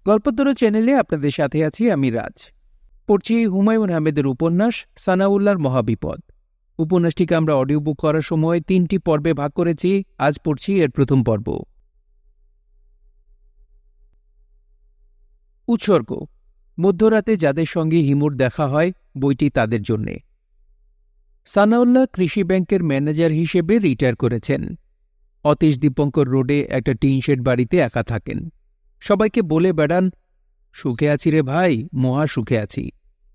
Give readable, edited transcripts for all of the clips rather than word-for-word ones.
গল্পতরু চ্যানেলে আপনাদের সাথে আছি আমি রাজ। পড়ছি হুমায়ুন আহমেদের উপন্যাস সানাউল্লাহর মহাবিপদ। উপন্যাসটিকে আমরা অডিও বুক করার সময় 3টি পর্বে ভাগ করেছি। আজ পড়ছি এর প্রথম পর্ব। উৎসর্গ। মধ্যরাতে যাদের সঙ্গে হিমুর দেখা হয়, বইটি তাদের জন্যে। সানাউল্লাহ কৃষি ব্যাংকের ম্যানেজার হিসেবে রিটায়ার করেছেন। অতীশ দীপঙ্কর রোডে একটা টিনশেড বাড়িতে একা থাকেন। সবাইকে বলে বেড়ান, সুখে আছি রে ভাই, মহা সুখে আছি।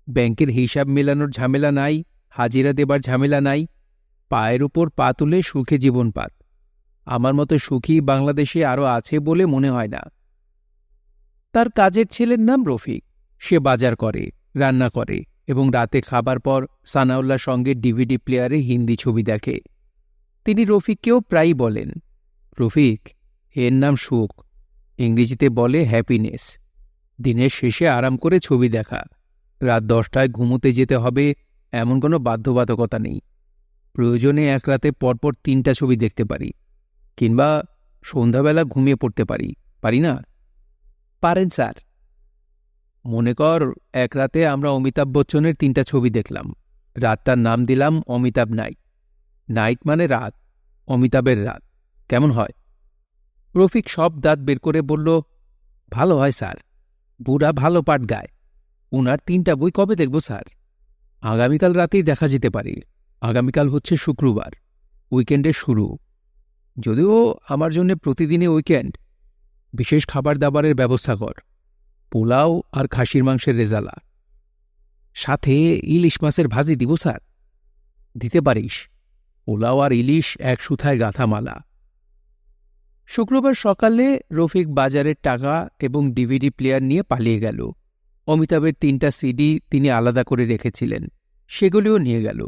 ব্যাংকের হিসাব মেলানোর ঝামেলা নাই, হাজিরা দেবার ঝামেলা নাই, পায়ের উপর পা তুলে সুখে জীবন পাত। আমার মতো সুখী বাংলাদেশে আরও আছে বলে মনে হয় না। তার কাজের ছেলের নাম রফিক। সে বাজার করে, রান্না করে এবং রাতে খাবার পর সানাউল্লাহর সঙ্গে ডিভিডি প্লেয়ারে হিন্দি ছবি দেখে। তিনি রফিককেও প্রায়ই বলেন, রফিক, এর নাম সুখ, ইংরেজিতে বলে হ্যাপিনেস। দিনের শেষে আরাম করে ছবি দেখা, রাত 10টায় ঘুমোতে যেতে হবে এমন কোনো বাধ্যবাধকতা নেই। প্রয়োজনে এক রাতে পরপর 3টা ছবি দেখতে পারি, কিংবা সন্ধ্যাবেলা ঘুমিয়ে পড়তে পারি, পারি না? পারেন স্যার। মনে কর এক রাতে আমরা অমিতাভ বচ্চনের 3টা ছবি দেখলাম। রাতটার নাম দিলাম অমিতাভ নাইট। নাইট মানে রাত, অমিতাভের রাত। কেমন হয়? রফিক সব দাঁত বের করে বলল, ভালো হয় স্যার, বুড়া ভালো পাঠ গায়। উনার 3টা বই কবে দেখব স্যার? আগামীকাল রাতেই দেখা যেতে পারে। আগামীকাল হচ্ছে শুক্রবার, উইকেন্ডের শুরু। যদিও আমার জন্য প্রতিদিনই উইকেন্ড। বিশেষ খাবার দাবারের ব্যবস্থা কর, পোলাও আর খাসির মাংসের রেজালা, সাথে ইলিশ মাছের ভাজি দিব স্যার? দিতে পারিস। পোলাও আর ইলিশ এক সুথায় গাঁথা মালা। শুক্রবার সকালে রফিক বাজারের টাকা এবং ডিভিডি প্লেয়ার নিয়ে পালিয়ে গেল। অমিতাভের 3টা সিডি তিনি আলাদা করে রেখেছিলেন, সেগুলিও নিয়ে গেল।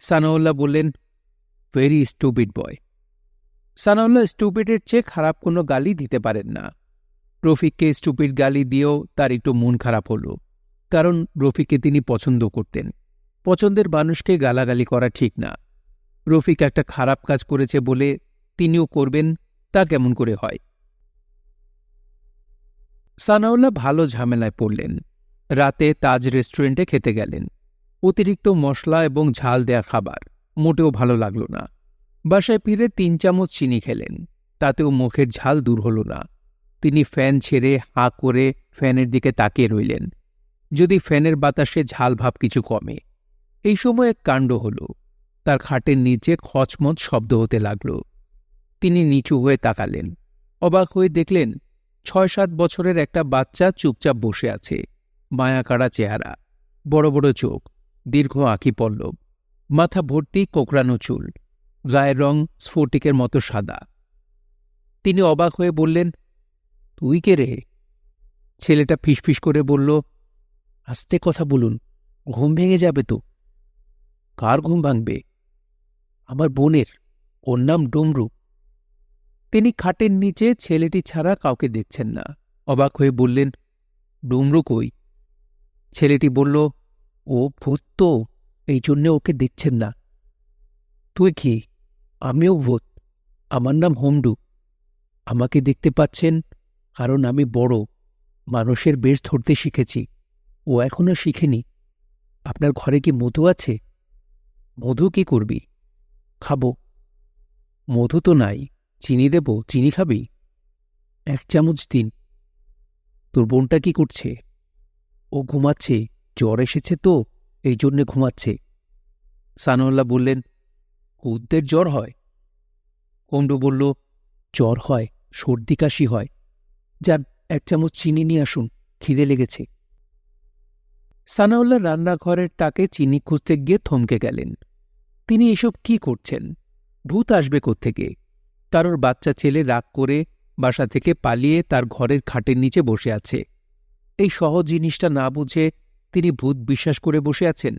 সানাউল্লাহ বললেন, ভেরি স্টুপিড বয়। সানাউল্লাহ স্টুপিডের চেয়ে খারাপ কোনো গালি দিতে পারেন না। রফিককে স্টুপিড গালি দিয়েও তার একটু মন খারাপ হল, কারণ রফিককে তিনি পছন্দ করতেন। পছন্দের মানুষকে গালাগালি করা ঠিক না। রফিক একটা খারাপ কাজ করেছে বলে তিনিও করবেন, তা কেমন করে হয়? সানাউল্লাহ ভালো ঝামেলায় পড়লেন। রাতে তাজ রেস্টুরেন্টে খেতে গেলেন। অতিরিক্ত মশলা এবং ঝাল দেয়া খাবার মোটেও ভালো লাগল না। বাসায় ফিরে 3 চামচ চিনি খেলেন, তাতেও মুখের ঝাল দূর হল না। তিনি ফ্যান ছেড়ে হাঁ করে ফ্যানের দিকে তাকিয়ে রইলেন, যদি ফ্যানের বাতাসে ঝাল ভাব কিছু কমে। এই সময় এক কাণ্ড হল, তার খাটের নিচে খচমচ শব্দ হতে লাগল। তিনি নিচু হয়ে তাকালেন। অবাক হয়ে দেখলেন 6-7 বছরের একটা বাচ্চা চুপচাপ বসে আছে। মায়াকাড়া চেহারা, বড় বড় চোখ, দীর্ঘ আঁখি পল্লব, মাথা ভর্তি কোঁকড়ানো চুল, গায়ের রং স্ফটিকের মতো সাদা। তিনি অবাক হয়ে বললেন, তুই কে রে? ছেলেটা ফিসফিস করে বলল, আস্তে কথা বলুন, ঘুম ভেঙে যাবে তো। কার ঘুম ভাঙবে? আমার বোনের, ওর নাম ডমরু। তিনি খাটের নিচে ছেলেটি ছাড়া কাউকে দেখছেন না। অবাক হয়ে বললেন, ডমরু কই? ছেলেটি বলল, ও ভূত তো, এই জন্যে ওকে দেখছেন না। তুই কি? আমিও ভূত, আমার নাম হোমডু। আমাকে দেখতে পাচ্ছেন কারণ আমি বড়, মানুষের বেশ ধরতে শিখেছি। ও এখনো শিখেনি। আপনার ঘরে কি মধু আছে? মধু কি করবি? খাবো। মধু তো নাই, চিনি দেব, চিনি খাবি? 1 চামচ দিন। তোর বোনটা কি করছে? ও ঘুমাচ্ছে, জ্বর এসেছে তো, এই জন্যে ঘুমাচ্ছে। সানাউল্লাহ বললেন, ভূতদের জ্বর হয়? হোমডু বলল, জ্বর হয়, সর্দি কাশি হয়। যান, 1 চামচ চিনি নিয়ে আসুন, খিদে লেগেছে। সানাউল্লাহ রান্নাঘরের তাকে চিনি খুঁজতে গিয়ে থমকে গেলেন। তিনি এসব কি করছেন? ভূত আসবে কোত্থেকে? কারোর বাচ্চা ছেলে রাগ করে বাসা থেকে পালিয়ে তার ঘরের খাটের নিচে বসে আছে। এই সহজ জিনিসটা না বুঝে তিনি ভূত বিশ্বাস করে বসে আছেন।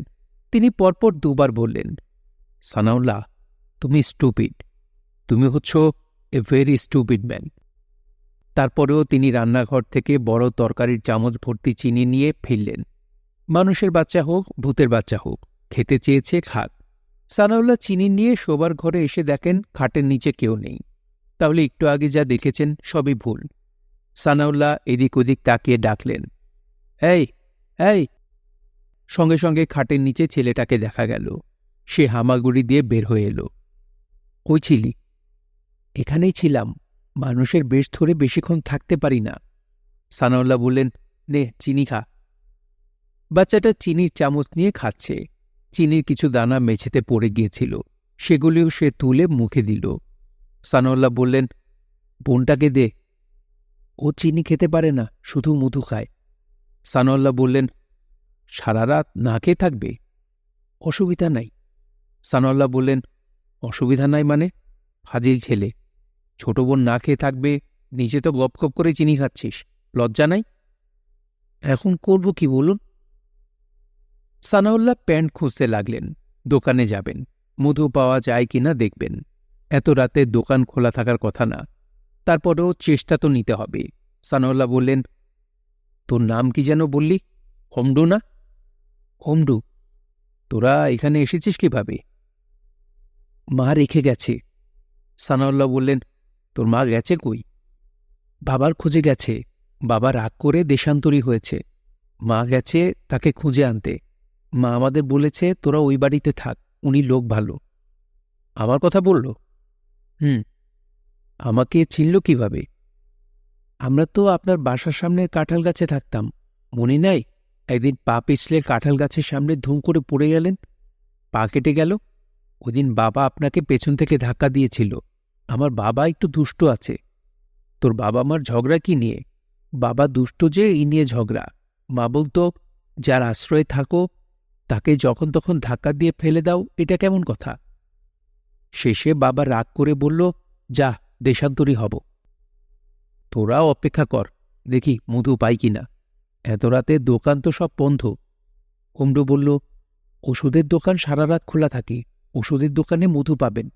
তিনি পরপর 2বার বললেন, সানাউল্লাহ, তুমি স্টুপিড। তুমি হচ্ছ এ ভেরি স্টুপিড ম্যান। তারপরেও তিনি রান্নাঘর থেকে বড় তরকারির চামচ ভর্তি চিনি নিয়ে ফিরলেন। মানুষের বাচ্চা হোক, ভূতের বাচ্চা হোক, খেতে চেয়েছে খাক। সানাউল্লাহ চিনি নিয়ে শোবার ঘরে এসে দেখেন খাটের নিচে কেউ নেই। তাহলে একটু আগে যা দেখেছেন সবই ভুল। সানাউল্লাহ এদিক ওদিক তাকিয়ে ডাকলেন, এই এই। সঙ্গে সঙ্গে খাটের নিচে ছেলেটাকে দেখা গেল। সে হামাগুড়ি দিয়ে বের হয়ে এলো। কই ছিলি? এখানেই ছিলাম, মানুষের বেশ ধরে বেশিক্ষণ থাকতে পারি না। সানাউল্লাহ বললেন, নে চিনি খা। বাচ্চাটা চিনির চামচ নিয়ে খাচ্ছে। চিনির কিছু দানা মেঝেতে পড়ে গিয়েছিল, সেগুলিও সে তুলে মুখে দিল। সানাউল্লাহ বললেন, বোনটাকে দে, ও চিনি খেতে পারে না, শুধু মধু খায়। সানাউল্লাহ বললেন, সারা রাত না খেয়ে থাকবে? অসুবিধা নাই। সানাউল্লাহ বললেন, অসুবিধা নাই মানে? ফাজিল ছেলে, ছোট বোন না খেয়ে থাকবে, নিজে তো গপ গপ করে চিনি খাচ্ছিস, লজ্জা নাই? এখন করব কি বলুন? সানাউল্লাহ প্যান্ট খুঁজতে লাগলেন। দোকানে যাবেন, মধু পাওয়া যায় কিনা দেখবেন। এত রাতে দোকান খোলা থাকার কথা না, তারপরেও চেষ্টা তো নিতে হবে। সানাউল্লাহ বললেন, তোর নাম কি যেন বললি? হোমডু না? হোমডু। তোরা এখানে এসেছিস কিভাবে? মা রেখে গেছে। সানাউল্লাহ বললেন, তোর মা গেছে কই? বাবার খোঁজে গেছে। বাবা রাগ করে দেশান্তরী হয়েছে। মা গেছে তাকে খুঁজে আনতে। মা আমাদের বলেছে তোরা ওই বাড়িতে থাক, উনি লোক ভালো। আমার কথা বলল? আমাকে চিনল কিভাবে? আমরা তো আপনার বাসার সামনের কাঁঠাল গাছে থাকতাম, মনে নাই? একদিন পা পিছলে কাঁঠাল গাছের সামনে ধুম করে পড়ে গেলেন, পা কেটে গেল। ওদিন বাবা আপনাকে পেছন থেকে ধাক্কা দিয়েছিল। আমার বাবা একটু দুষ্ট আছে। তোর বাবা মার ঝগড়া কি নিয়ে? বাবা দুষ্ট যে, এই নিয়ে ঝগড়া। মা বলতো, যার আশ্রয়ে থাকো তাকে যখন তখন ধাক্কা দিয়ে ফেলে দাও, এটা কেমন কথা? শেষে বাবা রাগ করে বলল, যা, দেশান্তরী হব। তোরাও অপেক্ষা কর, দেখি মধু পাই কিনা। এত রাতে দোকান তো সব বন্ধ। হোমডু বলল, ওষুধের দোকান সারা রাত খোলা থাকে, ওষুধের দোকানে মধু পাবেন।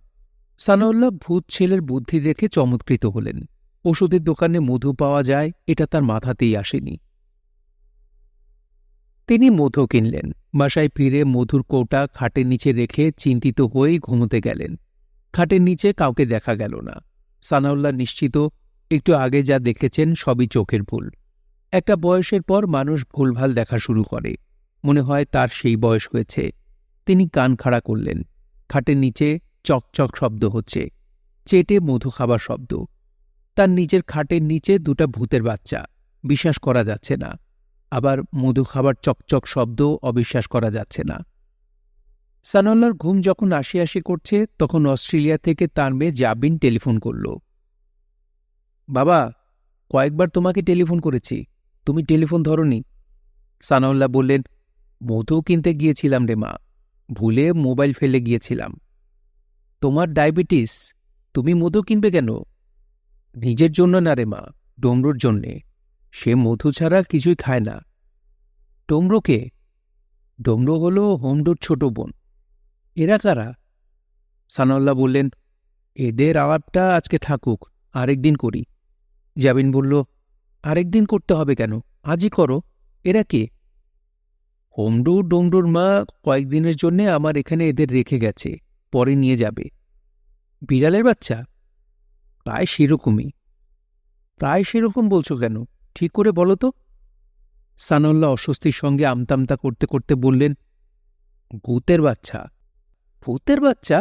সানাউল্লাহ ভূত ছেলের বুদ্ধি দেখে চমৎকৃত হলেন। ওষুধের দোকানে মধু পাওয়া যায় এটা তার মাথাতেই আসেনি। তিনি মধু কিনলেন। বাসায় ফিরে মধুর কৌটা খাটের নিচে রেখে চিন্তিত হয়েই ঘুমোতে গেলেন। খাটের নিচে কাউকে দেখা গেল না। সানাউল্লাহ নিশ্চিত একটু আগে যা দেখেছেন সবই চোখের ভুল। একটা বয়সের পর মানুষ ভুলভাল দেখা শুরু করে, মনে হয় তার সেই বয়স হয়েছে। তিনি কান খাড়া করলেন। খাটের নিচে চকচক শব্দ হচ্ছে, চেটে মধু খাবার শব্দ। তার নিজের খাটের নিচে দুটা ভূতের বাচ্চা, বিশ্বাস করা যাচ্ছে না। আবার মধু খাবার চকচক শব্দ অবিশ্বাস করা যাচ্ছে না। সানাউল্লাহর ঘুম যখন আসি আসি করছে, তখন অস্ট্রেলিয়া থেকে তার মেয়ে জাবিন টেলিফোন করল। বাবা, কয়েকবার তোমাকে টেলিফোন করেছি, তুমি টেলিফোন ধরনি। সানাউল্লাহ বললেন, মধু কিনতে গিয়েছিলাম রে মা, ভুলে মোবাইল ফেলে গিয়েছিলাম। তোমার ডায়াবেটিস, তুমি মধু কিনবে কেন? নিজের জন্য না রে মা, ডমরুর জন্যে। সে মধু ছাড়া কিছুই খায় না। ডমরুকে? ডমরু হল হোমডুর ছোট বোন। এরা কারা? সানাউল্লাহ বললেন, এদের আলাপটা আজকে থাকুক, আরেকদিন করি। জাবিন বলল, আরেকদিন করতে হবে কেন, আজই করো। এরা কে? হোমডু ডমরুর মা কয়েকদিনের জন্যে আমার এখানে এদের রেখে গেছে, পরে নিয়ে যাবে। বিড়ালের বাচ্চা? প্রায় সেরকমই। প্রায় সেরকম বলছো কেন, ঠিক করে বলো তো। সানাউল্লাহ অস্বস্তির সঙ্গে আমতামতা করতে করতে বললেন, ভূতের বাচ্চা। ভূতের বাচ্চা?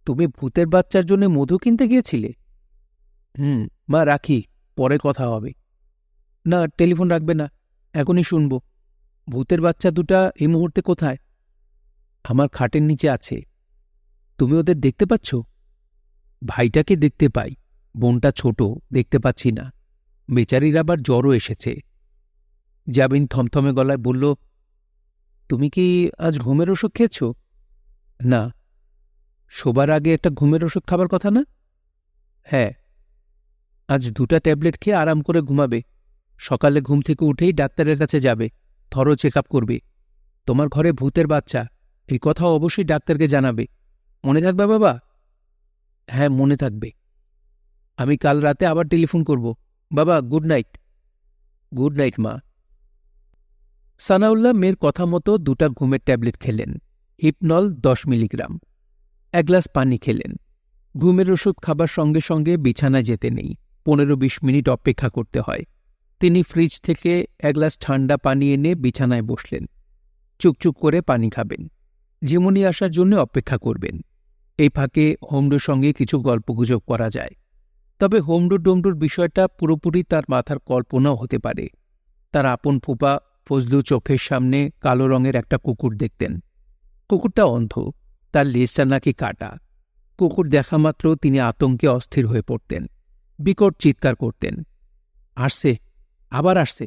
তুমি ভূতের বাচ্চার জন্য মধু কিনতে গিয়েছিলে? মা রাখি, পরে কথা হবে। না, টেলিফোন রাখবে না, এখনই শুনব। ভূতের বাচ্চা দুটা এই মুহূর্তে কোথায়? আমার খাটের নিচে আছে। তুমি ওদের দেখতে পাচ্ছ? ভাইটাকে দেখতে পাই, বোনটা ছোট, দেখতে পাচ্ছি না। বেচারির আবার জ্বরও এসেছে। জাবিন থমথমে গলায় বলল, তুমি কি আজ ঘুমের ওষুধ খেয়েছ? না। শোবার আগে একটা ঘুমের ওষুধ খাবার কথা না? হ্যাঁ। আজ 2টা ট্যাবলেট খেয়ে আরাম করে ঘুমাবে। সকালে ঘুম থেকে উঠেই ডাক্তারের কাছে যাবে, থরো চেক আপ করবে। তোমার ঘরে ভূতের বাচ্চা, এই কথা অবশ্যই ডাক্তারকে জানাবে। মনে থাকবে বাবা? হ্যাঁ, মনে থাকবে। আমি কাল রাতে আবার টেলিফোন করব। বাবা, গুড নাইট। গুড নাইট মা। সানাউল্লাহ মেয়ের কথা মতো 2টা ঘুমের ট্যাবলেট খেলেন। হিপনল 10 মিলিগ্রাম। 1 গ্লাস পানি খেলেন। ঘুমের ওষুধ খাবার সঙ্গে সঙ্গে বিছানায় যেতে নেই, 15-20 মিনিট অপেক্ষা করতে হয়। তিনি ফ্রিজ থেকে এক গ্লাস ঠান্ডা পানি এনে বিছানায় বসলেন। চুকচুক করে পানি খাবেন, ঝিমুনি আসার জন্য অপেক্ষা করবেন। এই ফাঁকে হোমডোর সঙ্গে কিছু গল্পগুজব করা যায়। তবে হোমডো ডোমডোর বিষয়টা পুরোপুরি তার মাথার কল্পনাও হতে পারে। তার আপন ফুপা ফজলু চোখের সামনে কালো রঙের একটা কুকুর দেখতেন। কুকুরটা অন্ধ, তার লেজটা নাকি কাটা। কুকুর দেখা মাত্র তিনি আতঙ্কে অস্থির হয়ে পড়তেন, বিকট চিৎকার করতেন, আসছে, আবার আসছে,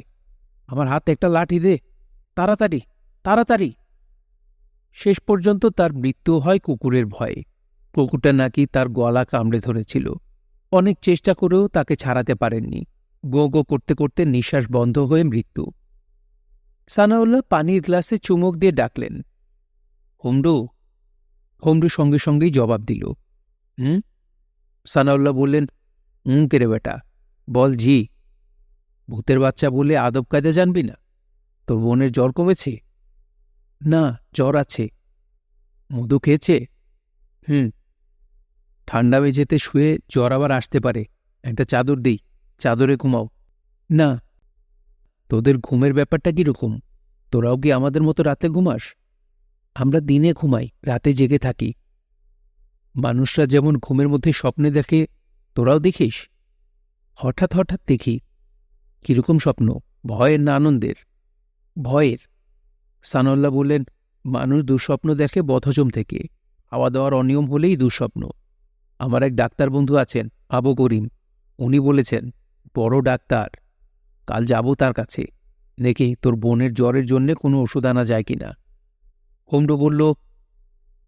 আমার হাতে একটা লাঠি দে, তাড়াতাড়ি তাড়াতাড়ি। শেষ পর্যন্ত তার মৃত্যু হয় কুকুরের ভয়ে। কুকুরটা নাকি তার গলা কামড়ে ধরেছিল। অনেক চেষ্টা করেও তাকে ছাড়াতে পারেননি। গো গো করতে করতে নিঃশ্বাস বন্ধ হয়ে মৃত্যু। সানাউল্লাহ পানির গ্লাসে চুমুক দিয়ে ডাকলেন, হোমডো। হোমডো সঙ্গে সঙ্গেই জবাব দিল, হুম। সানাউল্লাহ বললেন, কেরে বেটা, বল জি। ভূতের বাচ্চা বলে আদব কায়দা জানবি না? তোর বোনের জ্বর কমেছে? না, জ্বর আছে। মধু খেয়েছে? ঠান্ডা মেঝেতে শুয়ে জ্বর আবার আসতে পারে, একটা চাদর দিই, চাদরে ঘুমাও। না। তোদের ঘুমের ব্যাপারটা কীরকম? তোরাও কি আমাদের মতো রাতে ঘুমাস? আমরা দিনে ঘুমাই, রাতে জেগে থাকি। মানুষরা যেমন ঘুমের মধ্যে স্বপ্নে দেখে, তোরাও দেখিস? হঠাৎ হঠাৎ দেখি। কিরকম স্বপ্ন, ভয়ের না আনন্দের? ভয়ের। সানাউল্লাহ বললেন, মানুষ দুঃস্বপ্ন দেখে বদহজম থেকে, খাওয়া দাওয়ার অনিয়ম হলেই দুঃস্বপ্ন। আমার এক ডাক্তার বন্ধু আছেন, আবু করিম, উনি বলেছেন, বড় ডাক্তার। কাল যাব তার কাছে, দেখি তোর বোনের জ্বরের জন্যে কোনো ওষুধ আনা যায় কিনা। হোমডো বলল,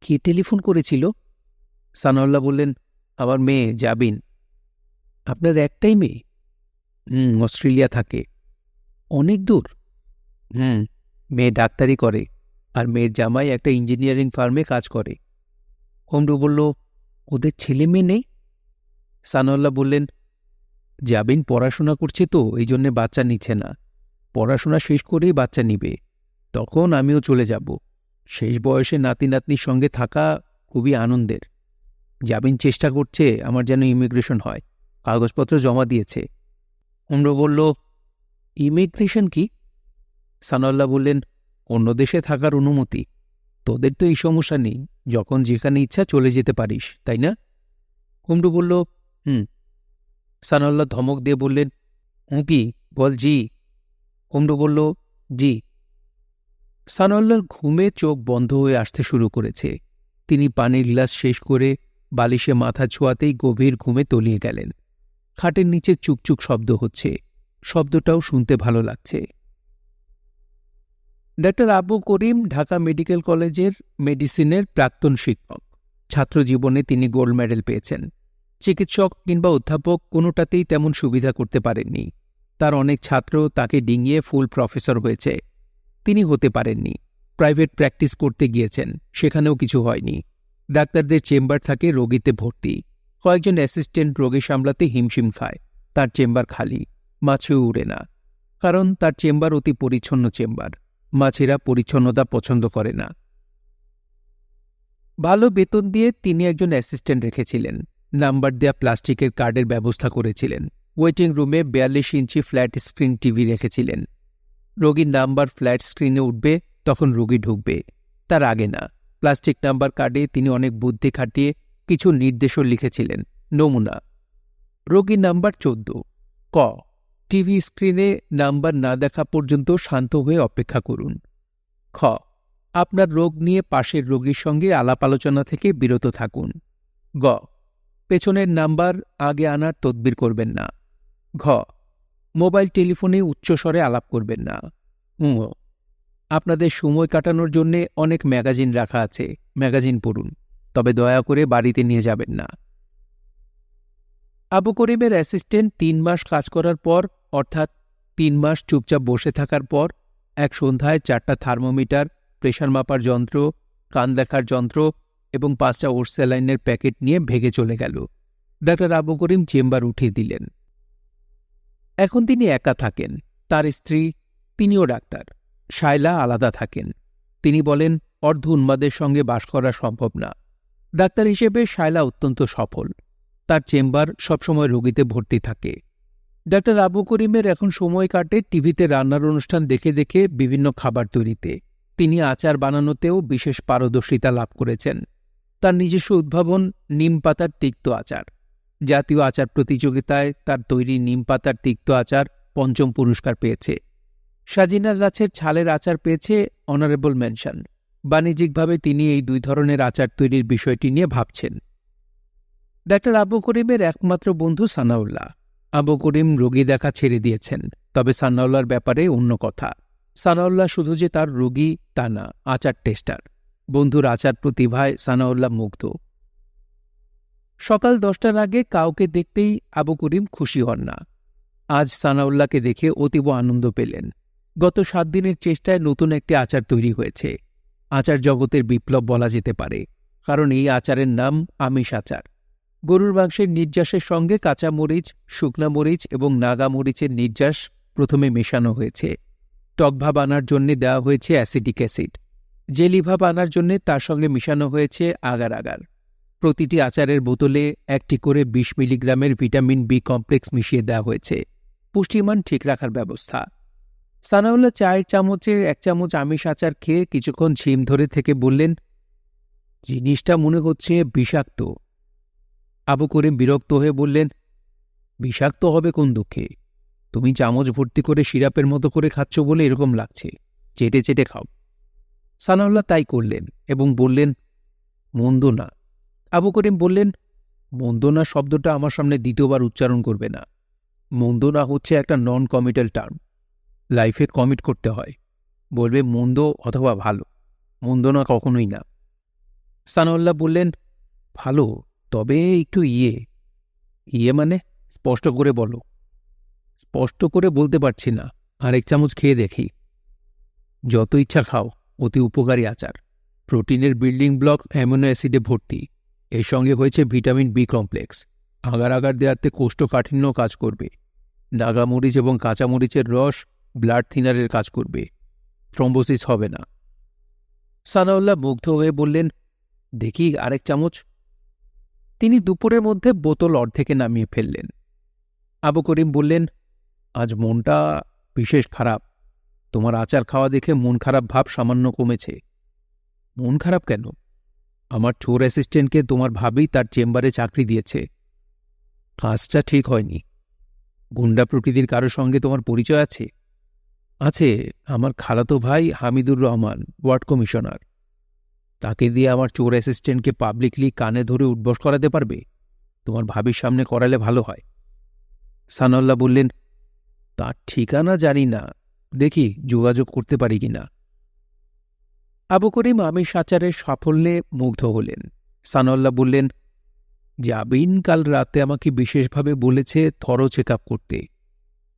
কে টেলিফোন করেছিল? সানাউল্লাহ বললেন, আমার মেয়ে জাবিন। আপনার একটাই মেয়ে? অস্ট্রেলিয়া থাকে। অনেক দূর? মেয়ে ডাক্তারি করে, আর মেয়ের জামাই একটা ইঞ্জিনিয়ারিং ফার্মে কাজ করে। হোমডো বলল, ওদের ছেলে মেয়ে নেই? সানাউল্লাহ বললেন, জাবিন পড়াশোনা করছে তো এই জন্যে বাচ্চা নিচ্ছে না। পড়াশোনা শেষ করেই বাচ্চা নিবে, তখন আমিও চলে যাব। শেষ বয়সে নাতি নাতনির সঙ্গে থাকা খুবই আনন্দের। জাবিন চেষ্টা করছে আমার যেন ইমিগ্রেশন হয়, কাগজপত্র জমা দিয়েছে। হোমডো বলল, ইমিগ্রেশন কি? সানাউল্লাহ বললেন, অন্য দেশে থাকার অনুমতি। তোদের তো এই সমস্যা নেই, যখন যেখানে ইচ্ছা চলে যেতে পারিস, তাই না? হোমডো বলল, সানাউল্লাহ ধমক দিয়ে বললেন, কি বল জি। হোমডো বলল, জি। সানাউল্লাহর ঘুমে চোখ বন্ধ হয়ে আসতে শুরু করেছে। তিনি পানির গ্লাস শেষ করে বালিশে মাথা ছোঁয়াতেই গভীর ঘুমে তলিয়ে গেলেন। খাটের নিচে চুকচুক শব্দ হচ্ছে, শব্দটাও শুনতে ভালো লাগছে। ডাক্তার আবু করিম ঢাকা মেডিকেল কলেজের মেডিসিনের প্রাক্তন শিক্ষক। ছাত্রজীবনে তিনি গোল্ড মেডেল পেয়েছেন। চিকিৎসক কিংবা অধ্যাপক কোনোটাতেই তেমন সুবিধা করতে পারেননি। তার অনেক ছাত্র তাকে ডিঙিয়ে ফুল প্রফেসর হয়েছে, তিনি হতে পারেননি। প্রাইভেট প্র্যাকটিস করতে গিয়েছেন, সেখানেও কিছু হয়নি। ডাক্তারদের চেম্বার থাকে রোগীতে ভর্তি, কয়েকজন অ্যাসিস্ট্যান্ট রোগী সামলাতে হিমশিম খায়। তার চেম্বার খালি, মাছিও উড়ে না, কারণ তার চেম্বার অতি পরিচ্ছন্ন চেম্বার। মাছিরা পরিচ্ছন্নতা পছন্দ করে না। ভালো বেতন দিয়ে তিনি একজন অ্যাসিস্ট্যান্ট রেখেছিলেন। নাম্বার দেয়া প্লাস্টিকের কার্ডের ব্যবস্থা করেছিলেন। ওয়েটিং রুমে 42 ইঞ্চি ফ্ল্যাট স্ক্রিন টিভি রেখেছিলেন। রোগীর নাম্বার ফ্ল্যাট স্ক্রিনে উঠবে, তখন রোগী ঢুকবে, তার আগে না। প্লাস্টিক নাম্বার কার্ডে তিনি অনেক বুদ্ধি খাটিয়ে কিছু নির্দেশও লিখেছিলেন। নমুনা: রোগী নাম্বার 14, ক। টিভি স্ক্রিনে নাম্বার না দেখা পর্যন্ত শান্ত হয়ে অপেক্ষা করুন। খ। আপনার রোগ নিয়ে পাশের রোগীর সঙ্গে আলাপ আলোচনা থেকে বিরত থাকুন। গ। পেছনের নাম্বার আগে আনার তদবির করবেন না। ঘ। মোবাইল টেলিফোনে উচ্চস্বরে আলাপ করবেন না। আপনাদের সময় কাটানোর জন্য অনেক ম্যাগাজিন রাখা আছে, ম্যাগাজিন পড়ুন, তবে দয়া করে বাড়িতে নিয়ে যাবেন না। আবু করিমের অ্যাসিস্ট্যান্ট 3 মাস কাজ করার পর, অর্থাৎ 3 মাস চুপচাপ বসে থাকার পর, এক সন্ধ্যায় 4টা থার্মোমিটার, প্রেশার মাপার যন্ত্র, কান দেখার যন্ত্র এবং 5টা ওর স্যালাইনের প্যাকেট নিয়ে ভেগে চলে গেল। ডাক্তার আবু করিম চেম্বার উঠিয়ে দিলেন। এখন তিনি একা থাকেন। তার স্ত্রী, তিনিও ডাক্তার, শায়লা আলাদা থাকেন। তিনি বলেন, অর্ধ উন্মাদের সঙ্গে বাস করা সম্ভব না। ডাক্তার হিসেবে শায়লা অত্যন্ত সফল। তার চেম্বার সবসময় রোগীতে ভর্তি থাকে। ডাক্তার আবু করিমের এখন সময় কাটে টিভিতে রান্নার অনুষ্ঠান দেখে দেখে বিভিন্ন খাবার তৈরিতে। তিনি আচার বানানোতেও বিশেষ পারদর্শিতা লাভ করেছেন। তার নিজস্ব উদ্ভাবন নিম পাতার তিক্ত আচার। জাতীয় আচার প্রতিযোগিতায় তার তৈরি নিম পাতার তিক্ত আচার ৫ম পুরস্কার পেয়েছে। সাজিনা গাছের ছালের আচার পেয়েছে অনারেবল মেনশন। বাণিজ্যিকভাবে তিনি এই ২ ধরনের আচার তৈরির বিষয়টি নিয়ে ভাবছেন। ডাক্তার আবু করিমের একমাত্র বন্ধু সানাউল্লাহ। আবু করিম রোগী দেখা ছেড়ে দিয়েছেন, তবে সানাউল্লাহর ব্যাপারে অন্য কথা। সানাউল্লাহ শুধু যে তার রোগী তা না, আচার টেস্টার। বন্ধুর আচার প্রতিভায় সানাউল্লাহ মুগ্ধ। সকাল ১০টার আগে কাউকে দেখতেই আবু করিম খুশি হন না। আজ সানাউল্লাহকে দেখে অতীব আনন্দ পেলেন। গত ৭ দিনের চেষ্টায় নতুন একটি আচার তৈরি হয়েছে। আচার জগতের বিপ্লব বলা যেতে পারে, কারণ এই আচারের নাম আমিষ আচার। গরুর মাংসের নির্যাসের সঙ্গে কাঁচা মরিচ, শুকনা মরিচ এবং নাগা মরিচের নির্যাস প্রথমে মেশানো হয়েছে। টকভাব আনার জন্য দেওয়া হয়েছে অ্যাসিটিক অ্যাসিড। জেলিভাব আনার জন্য তার সঙ্গে মিশানো হয়েছে আগার আগার। প্রতিটি আচারের বোতলে ১টি করে ২০ মিলিগ্রামের ভিটামিন বি কমপ্লেক্স মিশিয়ে দেওয়া হয়েছে, পুষ্টিমান ঠিক রাখার ব্যবস্থা। সানাউল্লাহ চায়ের চামচে ১ চামচ আমিষ আচার খেয়ে কিছুক্ষণ ঝিম ধরে থেকে বললেন, জিনিসটা মনে হচ্ছে বিষাক্ত। আবু করিম বিরক্ত হয়ে বললেন, বিষাক্ত হবে কোন দুঃখে? তুমি চামচ ভর্তি করে সিরাপের মতো করে খাচ্ছ বলে এরকম লাগছে, চেটে চেটে খাও। সানাউল্লাহ তাই করলেন এবং বললেন, মন্দ না। আবু করিম বললেন, মন্দ না শব্দটা আমার সামনে দ্বিতীয়বার উচ্চারণ করবে না। মন্দ না হচ্ছে একটা নন কমিটাল টার্ম। লাইফে কমিট করতে হয়। বলবে মন্দ অথবা ভালো, মন্দ না কখনোই না। সানাউল্লাহ বললেন, ভালো, তবে একটু ইয়ে মানে স্পষ্ট করে বলো। স্পষ্ট করে বলতে পারছি না, আর ১ চামচ খেয়ে দেখি। যত ইচ্ছা খাও, অতি উপকারী আচার। প্রোটিনের বিল্ডিং ব্লক অ্যামিনো অ্যাসিডে ভর্তি। এর সঙ্গে হয়েছে ভিটামিন বি কমপ্লেক্স। আগার আগার দেওয়াতে কোষ্ঠকাঠিন্য কাজ করবে। নাগামরিচ এবং কাঁচামরিচের রস ব্লাড থিনারের কাজ করবে। থ্রম্বোসিস হবে না। সানাউল্লাহ মুগ্ধ হয়ে বললেন, দেখি আর ১ চামচ। তিনি দুপুরের মধ্যে বোতল অর্ধেকে নামিয়ে ফেললেন। আবু করিম বললেন, আজ মনটা বিশেষ খারাপ। তোমার আচার খাওয়া দেখে মন খারাপ ভাব সামান্য কমেছে। মন খারাপ কেন? আমার চোর অ্যাসিস্ট্যান্টকে তোমার ভাবেই তার চেম্বারে চাকরি দিয়েছে। কাজটা ঠিক হয়নি। গুন্ডা প্রকৃতির কারো সঙ্গে তোমার পরিচয় আছে? আছে, আমার খালাতো ভাই হামিদুর রহমান, ওয়ার্ড কমিশনার। তাকে দিয়ে আমার চোর অ্যাসিস্ট্যান্টকে পাবলিকলি কানে ধরে উঠবস করাতে পারবে? তোমার ভাবির সামনে করালে ভালো হয়। সানাউল্লাহ বললেন, তার ঠিকানা জানি না, দেখি যোগাযোগ করতে পারি কিনা। আবু করিম আমিষ আচারের সাফল্যে মুগ্ধ হলেন। সানাউল্লাহ বললেন, জাবিন কাল রাতে আমাকে বিশেষভাবে বলেছে থরো চেক আপ করতে।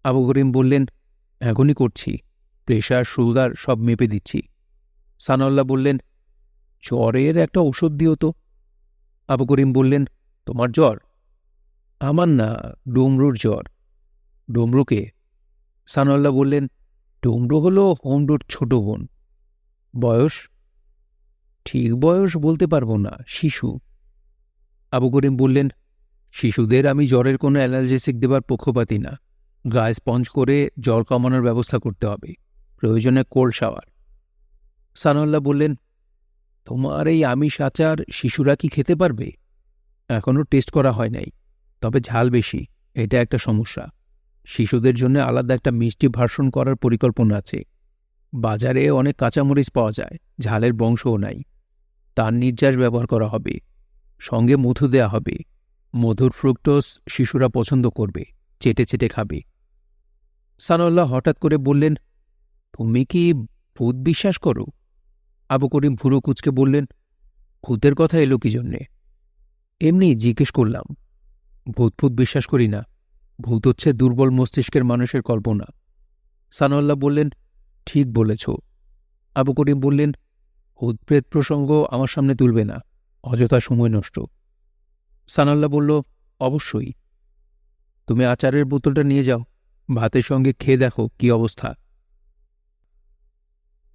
আবু করিম বললেন, এখনই করছি, প্রেশার সুগার সব মেপে দিচ্ছি। সানাউল্লাহ বললেন, জ্বরের একটা ওষুধ দিও তো। আবু করিম বললেন, তোমার জ্বর? আমার না, ডুমরুর জ্বর। ডুমরুকে? সানাউল্লাহ বললেন, ডুমরু হল হোমরুর ছোট বোন। বয়স? ঠিক বয়স বলতে পারবো না, শিশু। আবু করিম বললেন, শিশুদের আমি জ্বরের কোনো অ্যানালজেসিক দেবার পক্ষপাতী না। গায়ে স্পঞ্জ করে জ্বর কমানোর ব্যবস্থা করতে হবে, প্রয়োজনে কোল্ড শাওয়ার। সানাউল্লাহ বললেন, তোমার এই আমিষ আচার শিশুরা কি খেতে পারবে? এখনও টেস্ট করা হয় নাই, তবে ঝাল বেশি, এটা একটা সমস্যা। শিশুদের জন্য আলাদা একটা মিষ্টি ভার্সন করার পরিকল্পনা আছে। বাজারে অনেক কাঁচামরিচ পাওয়া যায়, ঝালের বংশও নাই। তার নির্যাস ব্যবহার করা হবে, সঙ্গে মধু দেয়া হবে। মধুর ফ্রুক্টোজ শিশুরা পছন্দ করবে, চেটে চেটে খাবে। সানাউল্লাহ হঠাৎ করে বললেন, তুমি কি ভূত বিশ্বাস করো? আবু করিম ভুরু কুচকে বললেন, ভূতের কথা এলো কি জন্যে? এমনি জিজ্ঞেস করলাম। ভূত বিশ্বাস করি না। ভূত হচ্ছে দুর্বল মস্তিষ্কের মানুষের কল্পনা। সানাউল্লাহ বললেন, ঠিক বলেছ। আবু করিম বললেন, ভূতপ্রেত প্রসঙ্গ আমার সামনে তুলবে না, অযথা সময় নষ্ট। সানাউল্লাহ বলল, অবশ্যই। তুমি আচারের বোতলটা নিয়ে যাও, ভাতের সঙ্গে খেয়ে দেখো কি অবস্থা।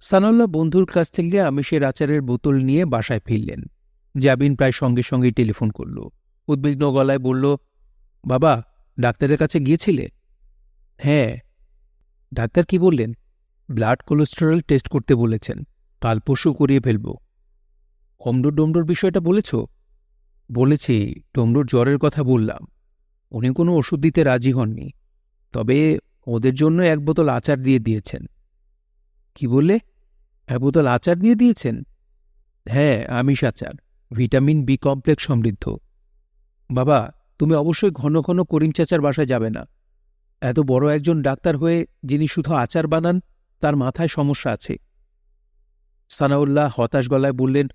সানাউল্লাহ বন্ধুর কাছ থেকে আমিষের আচারের বোতল নিয়ে বাসায় ফিরলেন। জাবিন প্রায় সঙ্গে সঙ্গেই টেলিফোন করল। উদ্বিগ্ন গলায় বলল, বাবা, ডাক্তারের কাছে গিয়েছিলে? হ্যাঁ। ডাক্তার কি বললেন? ব্লাড কোলেস্টেরল টেস্ট করতে বলেছেন, কাল পরশু করিয়ে ফেলব। হোমডোর ডোমডোর বিষয়টা বলেছ? বলেছি, ডোমডোর জ্বরের কথা বললাম। উনি কোনো ওষুধ দিতে রাজি হননি, তবে ওদের জন্য 1 বোতল আচার দিয়ে দিয়েছেন। কি বললে? 1 বোতল আচার দিয়ে দিয়েছেন? হ্যাঁ, আমিষ আচার, ভিটামিন বি কমপ্লেক্স সমৃদ্ধ। বাবা, তুমি অবশ্যই ঘন ঘন করিম চাচার বাসায় যাবে না। এত বড় একজন ডাক্তার হয়ে যিনি শুধু আচার বানান, তার মাথায় সমস্যা আছে। সানাউল্লাহ হতাশ গলায় বললেন,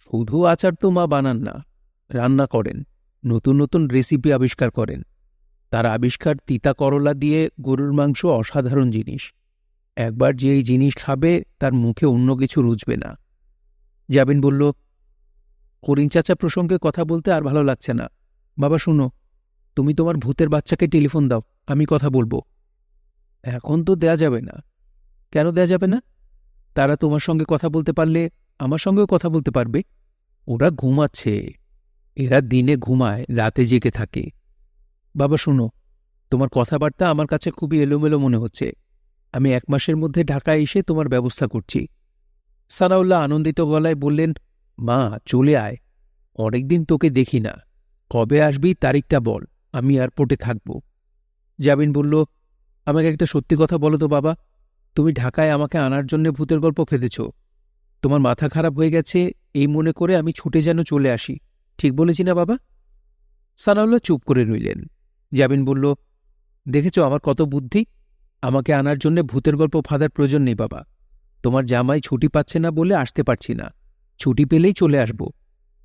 শুধু আচার তো মা বানান না, রান্না করেন, নতুন নতুন রেসিপি আবিষ্কার করেন। তার আবিষ্কার তিতা করলা দিয়ে গরুর মাংস অসাধারণ জিনিস। একবার যে এই জিনিস খাবে তার মুখে অন্য কিছু রুচবে না। জাবিন বলল, করিম চাচা প্রসঙ্গে কথা বলতে আর ভালো লাগছে না। বাবা শুনো, তুমি তোমার ভূতের বাচ্চাকে টেলিফোন দাও, আমি কথা বলবো। এখন তো দেয়া যাবে না। কেন দেয়া যাবে না? তারা তোমার সঙ্গে কথা বলতে পারলে আমার সঙ্গেও কথা বলতে পারবে। ওরা ঘুমাচ্ছে। এরা দিনে ঘুমায়, রাতে জেগে থাকে। বাবা শুনো, তোমার কথাবার্তা আমার কাছে খুবই এলোমেলো মনে হচ্ছে। আমি 1 মাসের মধ্যে ঢাকায় এসে তোমার ব্যবস্থা করছি। সানাউল্লাহ আনন্দিত গলায় বললেন, মা চলে আয়, অনেকদিন তোকে দেখি না। কবে আসবি তারিখটা বল, আমি এয়ারপোর্টে থাকব। জাবিন বলল, আমাকে একটা সত্যি কথা বলো তো বাবা, তুমি ঢাকায় আমাকে আনার জন্য ভূতের গল্প ফেঁদেছ। তোমার মাথা খারাপ হয়ে গেছে এই মনে করে আমি ছুটে যেন চলে আসি। ঠিক বলেছি না বাবা? সানাউল্লাহ চুপ করে রইলেন। জাবিন বলল, দেখেছ আমার কত বুদ্ধি। আমাকে আনার জন্য ভূতের গল্প ফাঁদার প্রয়োজন নেই বাবা। তোমার জামাই ছুটি পাচ্ছে না বলে আসতে পারছি না, ছুটি পেলেই চলে আসব।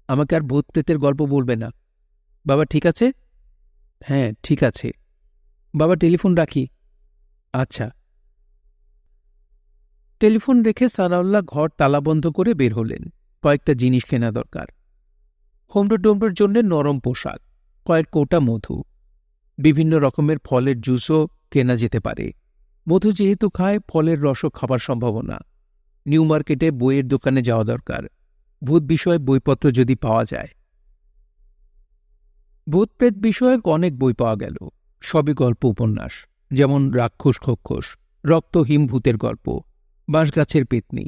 আমাকে আর ভূত প্রেতের গল্প বলবে না। বাবা ঠিক আছে? হ্যাঁ ঠিক আছে। বাবা টেলিফোন রাখি। আচ্ছা। টেলিফোন রেখে সানাউল্লাহ ঘর তালাবন্ধ করে বের হলেন। কয়েকটা জিনিস কেনা দরকার। হোমডো ডোমডোর জন্য নরম পোশাক, কয়েক কোটা মধু, বিভিন্ন রকমের ফলের জুসও কেনা যেতে পারে। মধু যেহেতু খায়, ফলের রসও খাবার সম্ভাবনা। নিউ মার্কেটে বইয়ের দোকানে যাওয়া দরকার, ভূত বিষয়ে বইপত্র যদি পাওয়া যায়। ভূতপ্রেত বিষয়ক অনেক বই পাওয়া গেল, সবই গল্প উপন্যাস, যেমন রাক্ষস খক্ষস, রক্তহীন ভূতের গল্প, বাঁশগাছের পেতনি।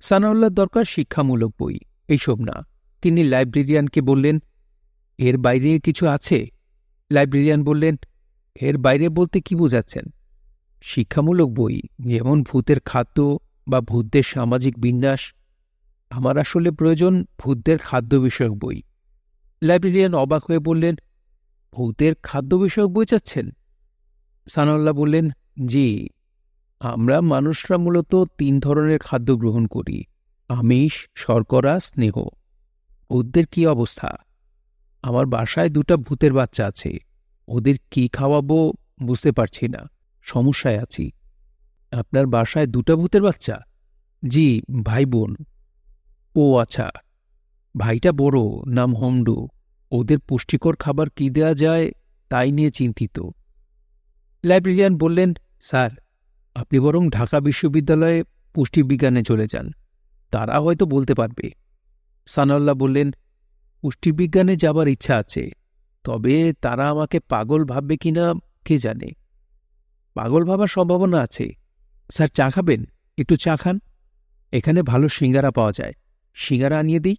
সানাউল্লাহর দরকার শিক্ষামূলক বই, এইসব না। তিনি লাইব্রেরিয়ানকে বললেন, এর বাইরে কিছু আছে? লাইব্রেরিয়ান বললেন, এর বাইরে বলতে কি বোঝাচ্ছেন? শিক্ষামূলক বই, যেমন ভূতের খাদ্য বা ভূতদের সামাজিক বিন্যাস। আমার আসলে প্রয়োজন ভূতদের খাদ্য বিষয়ক বই। লাইব্রেরিয়ান অবাক হয়ে বললেন, ভূতের খাদ্য বিষয়ক বই চাচ্ছেন? সানাউল্লাহ বললেন, জি। আমরা মানুষরা মূলত 3 ধরনের খাদ্য গ্রহণ করি: আমিষ, শর্করা, স্নেহ। ভূতদের কি অবস্থা? আমার বাসায় 2টা ভূতের বাচ্চা আছে, ওদের কি খাওয়াবো বুঝতে পারছি না, সমস্যায় আছি। আপনার বাসায় 2টা ভূতের বাচ্চা? জি, ভাই বোন। ও আচ্ছা। ভাইটা বড়, নাম হোমডো। ওদের পুষ্টিকর খাবার কি দেয়া যায় তাই নিয়ে চিন্তিত। লাইব্রেরিয়ান বললেন, স্যার, আপনি বরং ঢাকা বিশ্ববিদ্যালয়ে পুষ্টিবিজ্ঞানে চলে যান, তারা হয়তো বলতে পারবে। সানাউল্লাহ বললেন, পুষ্টিবিজ্ঞানে যাবার ইচ্ছা আছে, তবে তারা আমাকে পাগল ভাববে কিনা কে জানে। পাগল ভাবার সম্ভাবনা আছে। স্যার চা খাবেন? একটু চা খান, এখানে ভালো সিঙ্গারা পাওয়া যায়, সিঙ্গারা আনিয়ে দিই।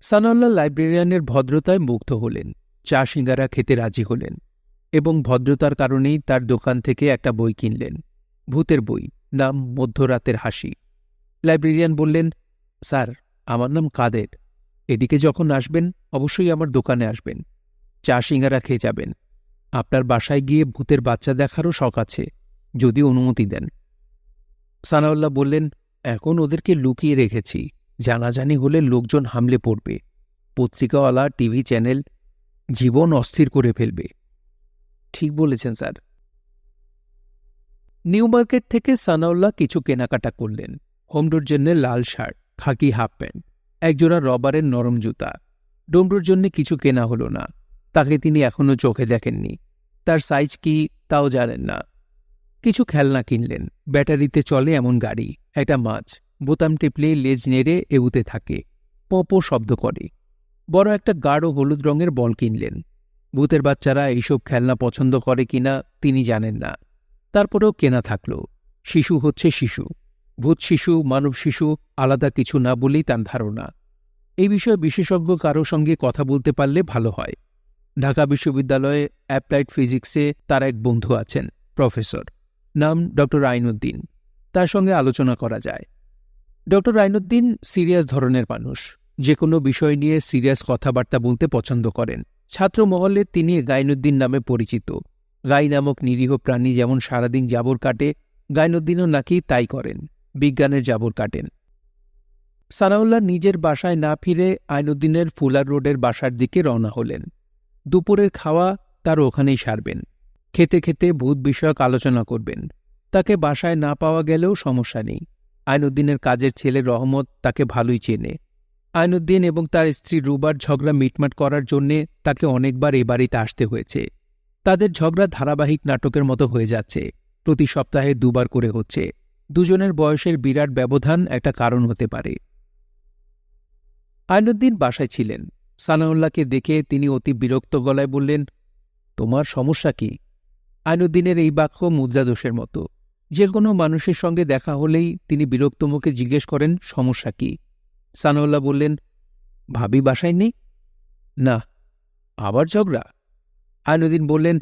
সানাউল্লাহ লাইব্রেরিয়ানের ভদ্রতায় মুগ্ধ হলেন, চা সিঙ্গারা খেতে রাজি হলেন এবং ভদ্রতার কারণেই তার দোকান থেকে একটা বই কিনলেন, ভূতের বই, নাম মধ্যরাতের হাসি। লাইব্রেরিয়ান বললেন, স্যার, আমার নাম কাদের। এদিকে যখন আসবেন অবশ্যই আমার দোকানে আসবেন, চা সিঙ্গারা খেয়ে যাবেন। আপনার বাসায় গিয়ে ভূতের বাচ্চা দেখারও শখ আছে, যদি অনুমতি দেন। সানাউল্লাহ বললেন, এখন ওদেরকে লুকিয়ে রেখেছি, জানাজানি হলে লোকজন হামলে পড়বে, পত্রিকাওয়ালা, টিভি চ্যানেল, জীবন অস্থির করে ফেলবে। ঠিক বলেছেন স্যার। নিউ মার্কেট থেকে সানাউল্লাহ কিছু কেনাকাটা করলেন। হোমডোর জন্য লাল শার্ট, খাকি হাফ প্যান্ট, একজোড়া রবারের নরম জুতা। ডোমডোর জন্য কিছু কেনা হলো না, তাকে তিনি এখনও চোখে দেখেননি, তার সাইজ কি তাও জানেন না। কিছু খেলনা কিনলেন, ব্যাটারিতে চলে এমন গাড়ি, একটা মাছ, বোতাম টিপলেই লেজ নেড়ে এগুতে থাকে, পোঁপো শব্দ করে। বড় একটা গাঢ় হলুদ রঙের বল কিনলেন। ভূতের বাচ্চারা এইসব খেলনা পছন্দ করে কিনা তিনি জানেন না, তারপরেও কেনা থাকল। শিশু হচ্ছে শিশু, ভূত শিশু মানব শিশু আলাদা কিছু না বলেই তার ধারণা। এই বিষয়ে বিশেষজ্ঞ কারো সঙ্গে কথা বলতে পারলে ভালো হয়। ঢাকা বিশ্ববিদ্যালয়ে অ্যাপ্লাইড ফিজিক্সে তার এক বন্ধু আছেন, প্রফেসর, নাম ড আইনউদ্দিন। তার সঙ্গে আলোচনা করা যায়। ড আইনউদ্দিন সিরিয়াস ধরনের মানুষ, যে কোনো বিষয় নিয়ে সিরিয়াস কথাবার্তা বলতে পছন্দ করেন। ছাত্র মহলে তিনি গাইনুদ্দিন নামে পরিচিত। গাই নামক নিরীহ প্রাণী যেমন সারাদিন জাবর কাটে, গাইনুদ্দিনও নাকি তাই করেন, বিজ্ঞানের জাবর কাটেন। সানাউল্লাহ নিজের বাসায় না ফিরে আইনউদ্দিনের ফুলার রোডের বাসার দিকে রওনা হলেন। দুপুরের খাওয়া তার ওখানেই সারবেন। খেতে খেতে ভূত বিষয়ক আলোচনা করবেন। তাকে বাসায় না পাওয়া গেলেও সমস্যা নেই। আইনউদ্দিনের কাজের ছেলে রহমত তাকে ভালোই চেনে। আইনউদ্দিন এবং তার স্ত্রী রুবার ঝগড়া মিটমাট করার জন্যে তাকে অনেকবার এ বাড়িতে আসতে হয়েছে। তাদের ঝগড়া ধারাবাহিক নাটকের মতো হয়ে যাচ্ছে। প্রতি সপ্তাহে 2 বার করে হচ্ছে। দুজনের বয়সের বিরাট ব্যবধান একটা কারণ হতে পারে। আইনউদ্দিন বাসায় ছিলেন। সানাউল্লাহকে দেখে তিনি অতি বিরক্ত গলায় বললেন, তোমার সমস্যা কি? আইনউদ্দিনের এই বাক্য মুদ্রাদোষের মতো। যে কোনো মানুষের সঙ্গে দেখা হলেই তিনি বিরক্ত মুখে জিজ্ঞেস করেন, সমস্যা কি? সানাউল্লাহ বললেন, ভাবি বাসায় নেই? না। আবার ঝগড়া? আইনউদ্দিন বললেন,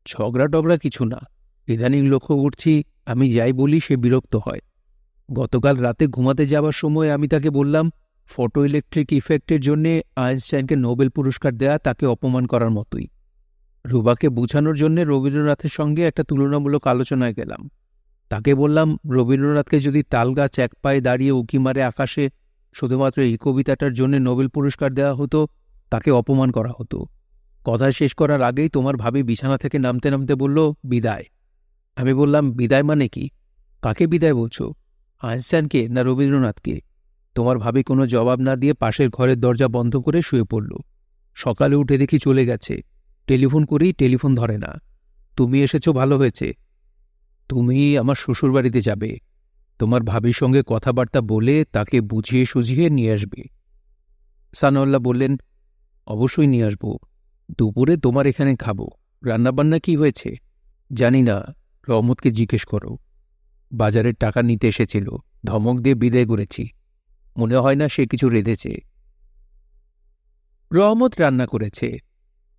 ঝগড়া টগড়া কিছু না। ইদানিং লক্ষ্য করছি আমি যাই বলি সে বিরক্ত হয়। গতকাল রাতে ঘুমাতে যাবার সময় আমি তাকে বললাম, ফটো ইলেকট্রিক ইফেক্টের জন্যে আইনস্টাইনকে নোবেল পুরস্কার দেয়া তাকে অপমান করার মতোই। রুবাকে বুঝানোর জন্যে রবীন্দ্রনাথের সঙ্গে একটা তুলনামূলক আলোচনায় গেলাম। তাকে বললাম, রবীন্দ্রনাথকে যদি তালগাছ এক পায়ে দাঁড়িয়ে উঁকি মারে আকাশে শুধুমাত্র এই কবিতাটার জন্য নোবেল পুরস্কার দেওয়া হতো, তাকে অপমান করা হতো। কথা শেষ করার আগেই তোমার ভাবি বিছানা থেকে নামতে নামতে বলল, বিদায়। আমি বললাম, বিদায় মানে কি? কাকে বিদায় বলছ? আইনস্টাইনকে না রবীন্দ্রনাথকে? তোমার ভাবি কোনো জবাব না দিয়ে পাশের ঘরের দরজা বন্ধ করে শুয়ে পড়ল। সকালে উঠে দেখি চলে গেছে। টেলিফোন করি, টেলিফোন ধরে না। তুমি এসেছ, ভালো হয়েছে। তুমি আমার শ্বশুরবাড়িতে যাবে। তোমার ভাবির সঙ্গে কথাবার্তা বলে তাকে বুঝিয়ে সুঝিয়ে নিয়ে আসবে। সানাউল্লাহ বললেন, অবশ্যই নিয়ে আসব। দুপুরে তোমার এখানে খাবো। রান্নাবান্না কি হয়েছে? জানি না, রহমতকে জিজ্ঞেস করো। বাজারের টাকা নিতে এসেছিল, ধমক দিয়ে বিদায় করেছি। মনে হয় না সে কিছু রেঁধেছে। রহমত রান্না করেছে,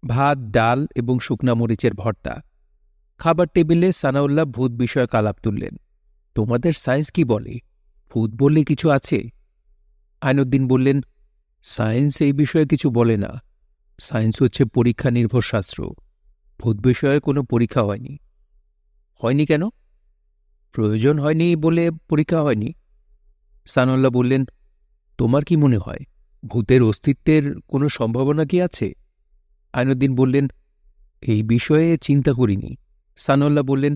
ভাত, ডাল এবং শুকনা মরিচের ভর্তা। খাবার টেবিলে সানাউল্লাহ ভূত বিষয়ক আলাপ তুললেন। তোমাদের সায়েন্স কি বলে? ভূত বললে কিছু আছে? আইনউদ্দিন বললেন, সায়েন্স এই বিষয়ে কিছু বলে না। সায়েন্স হচ্ছে পরীক্ষা নির্ভর শাস্ত্র। ভূত বিষয়ে কোনো পরীক্ষা হয়নি। হয়নি কেন? প্রয়োজন হয়নি বলে পরীক্ষা হয়নি। সানাউল্লাহ বললেন, তোমার কি মনে হয় ভূতের অস্তিত্বের কোনো সম্ভাবনা কি আছে? আইনউদ্দিন বললেন, এই বিষয়ে চিন্তা করিনি। সানাউল্লাহ বললেন,